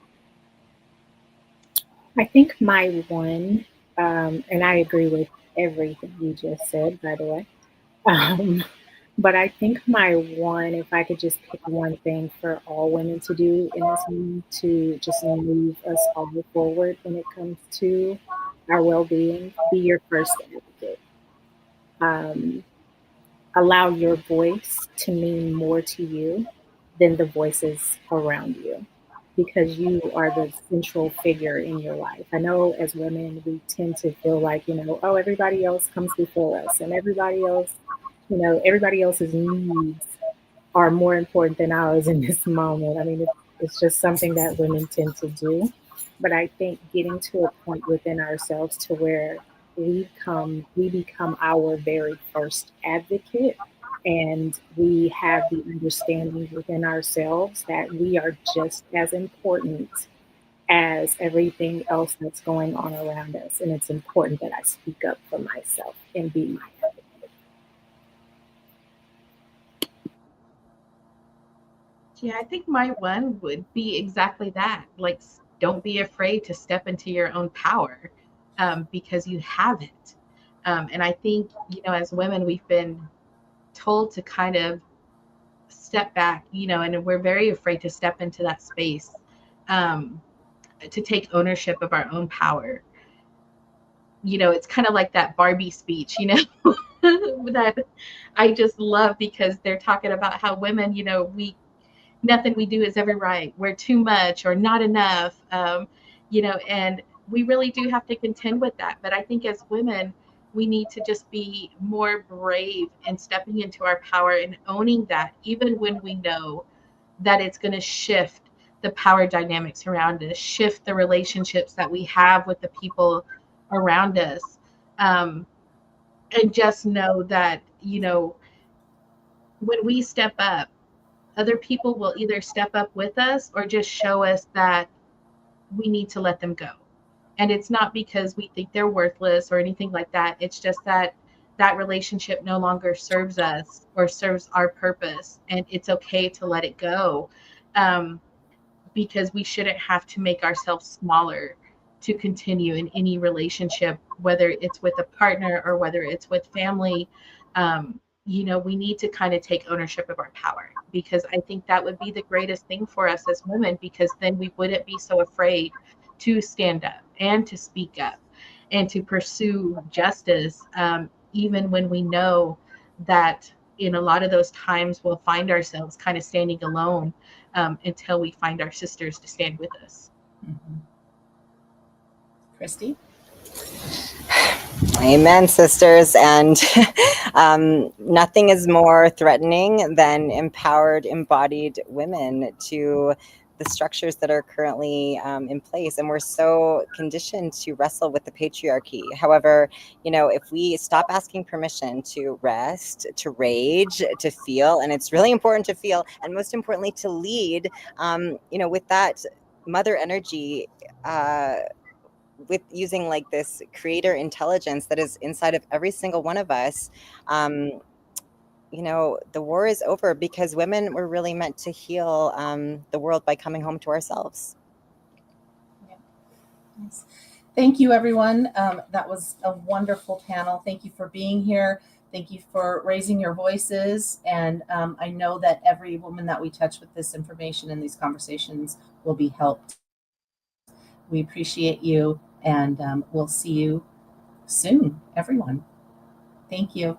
I think my one, and I agree with everything you just said, by the way. But I think my one, if I could just pick one thing for all women to do in this moment to just move us all forward when it comes to our well-being, be your first advocate. Allow your voice to mean more to you than the voices around you, because you are the central figure in your life. I know as women, we tend to feel like, oh, everybody else comes before us, and everybody else's needs are more important than ours in this moment. I mean, it's just something that women tend to do. But I think getting to a point within ourselves to where we become our very first advocate, and we have the understanding within ourselves that we are just as important as everything else that's going on around us. And it's important that I speak up for myself and be my advocate. Yeah, I think my one would be exactly that. Like, don't be afraid to step into your own power, because you have it. And I think, as women, we've been told to kind of step back, and we're very afraid to step into that space, um, to take ownership of our own power. It's kind of like that Barbie speech, that I just love, because they're talking about how women, nothing we do is ever right. We're too much or not enough, and we really do have to contend with that. But I think as women, we need to just be more brave in stepping into our power and owning that, even when we know that it's going to shift the power dynamics around us, shift the relationships that we have with the people around us. Um, and just know that, when we step up, other people will either step up with us or just show us that we need to let them go. And it's not because we think they're worthless or anything like that. It's just that that relationship no longer serves us or serves our purpose. And it's okay to let it go, because we shouldn't have to make ourselves smaller to continue in any relationship, whether it's with a partner or whether it's with family. We need to kind of take ownership of our power, because I think that would be the greatest thing for us as women, because then we wouldn't be so afraid to stand up and to speak up and to pursue justice, even when we know that in a lot of those times we'll find ourselves kind of standing alone, until we find our sisters to stand with us. Mm-hmm. Christy? Amen, sisters. And nothing is more threatening than empowered, embodied women to the structures that are currently in place. And we're so conditioned to wrestle with the patriarchy. However, if we stop asking permission to rest, to rage, to feel, and it's really important to feel, and most importantly, to lead, with that mother energy, with using like this creator intelligence that is inside of every single one of us, the war is over, because women were really meant to heal the world by coming home to ourselves. Yeah. Nice. Thank you, everyone. That was a wonderful panel. Thank you for being here. Thank you for raising your voices. And I know that every woman that we touch with this information and these conversations will be helped. We appreciate you, and we'll see you soon, everyone. Thank you.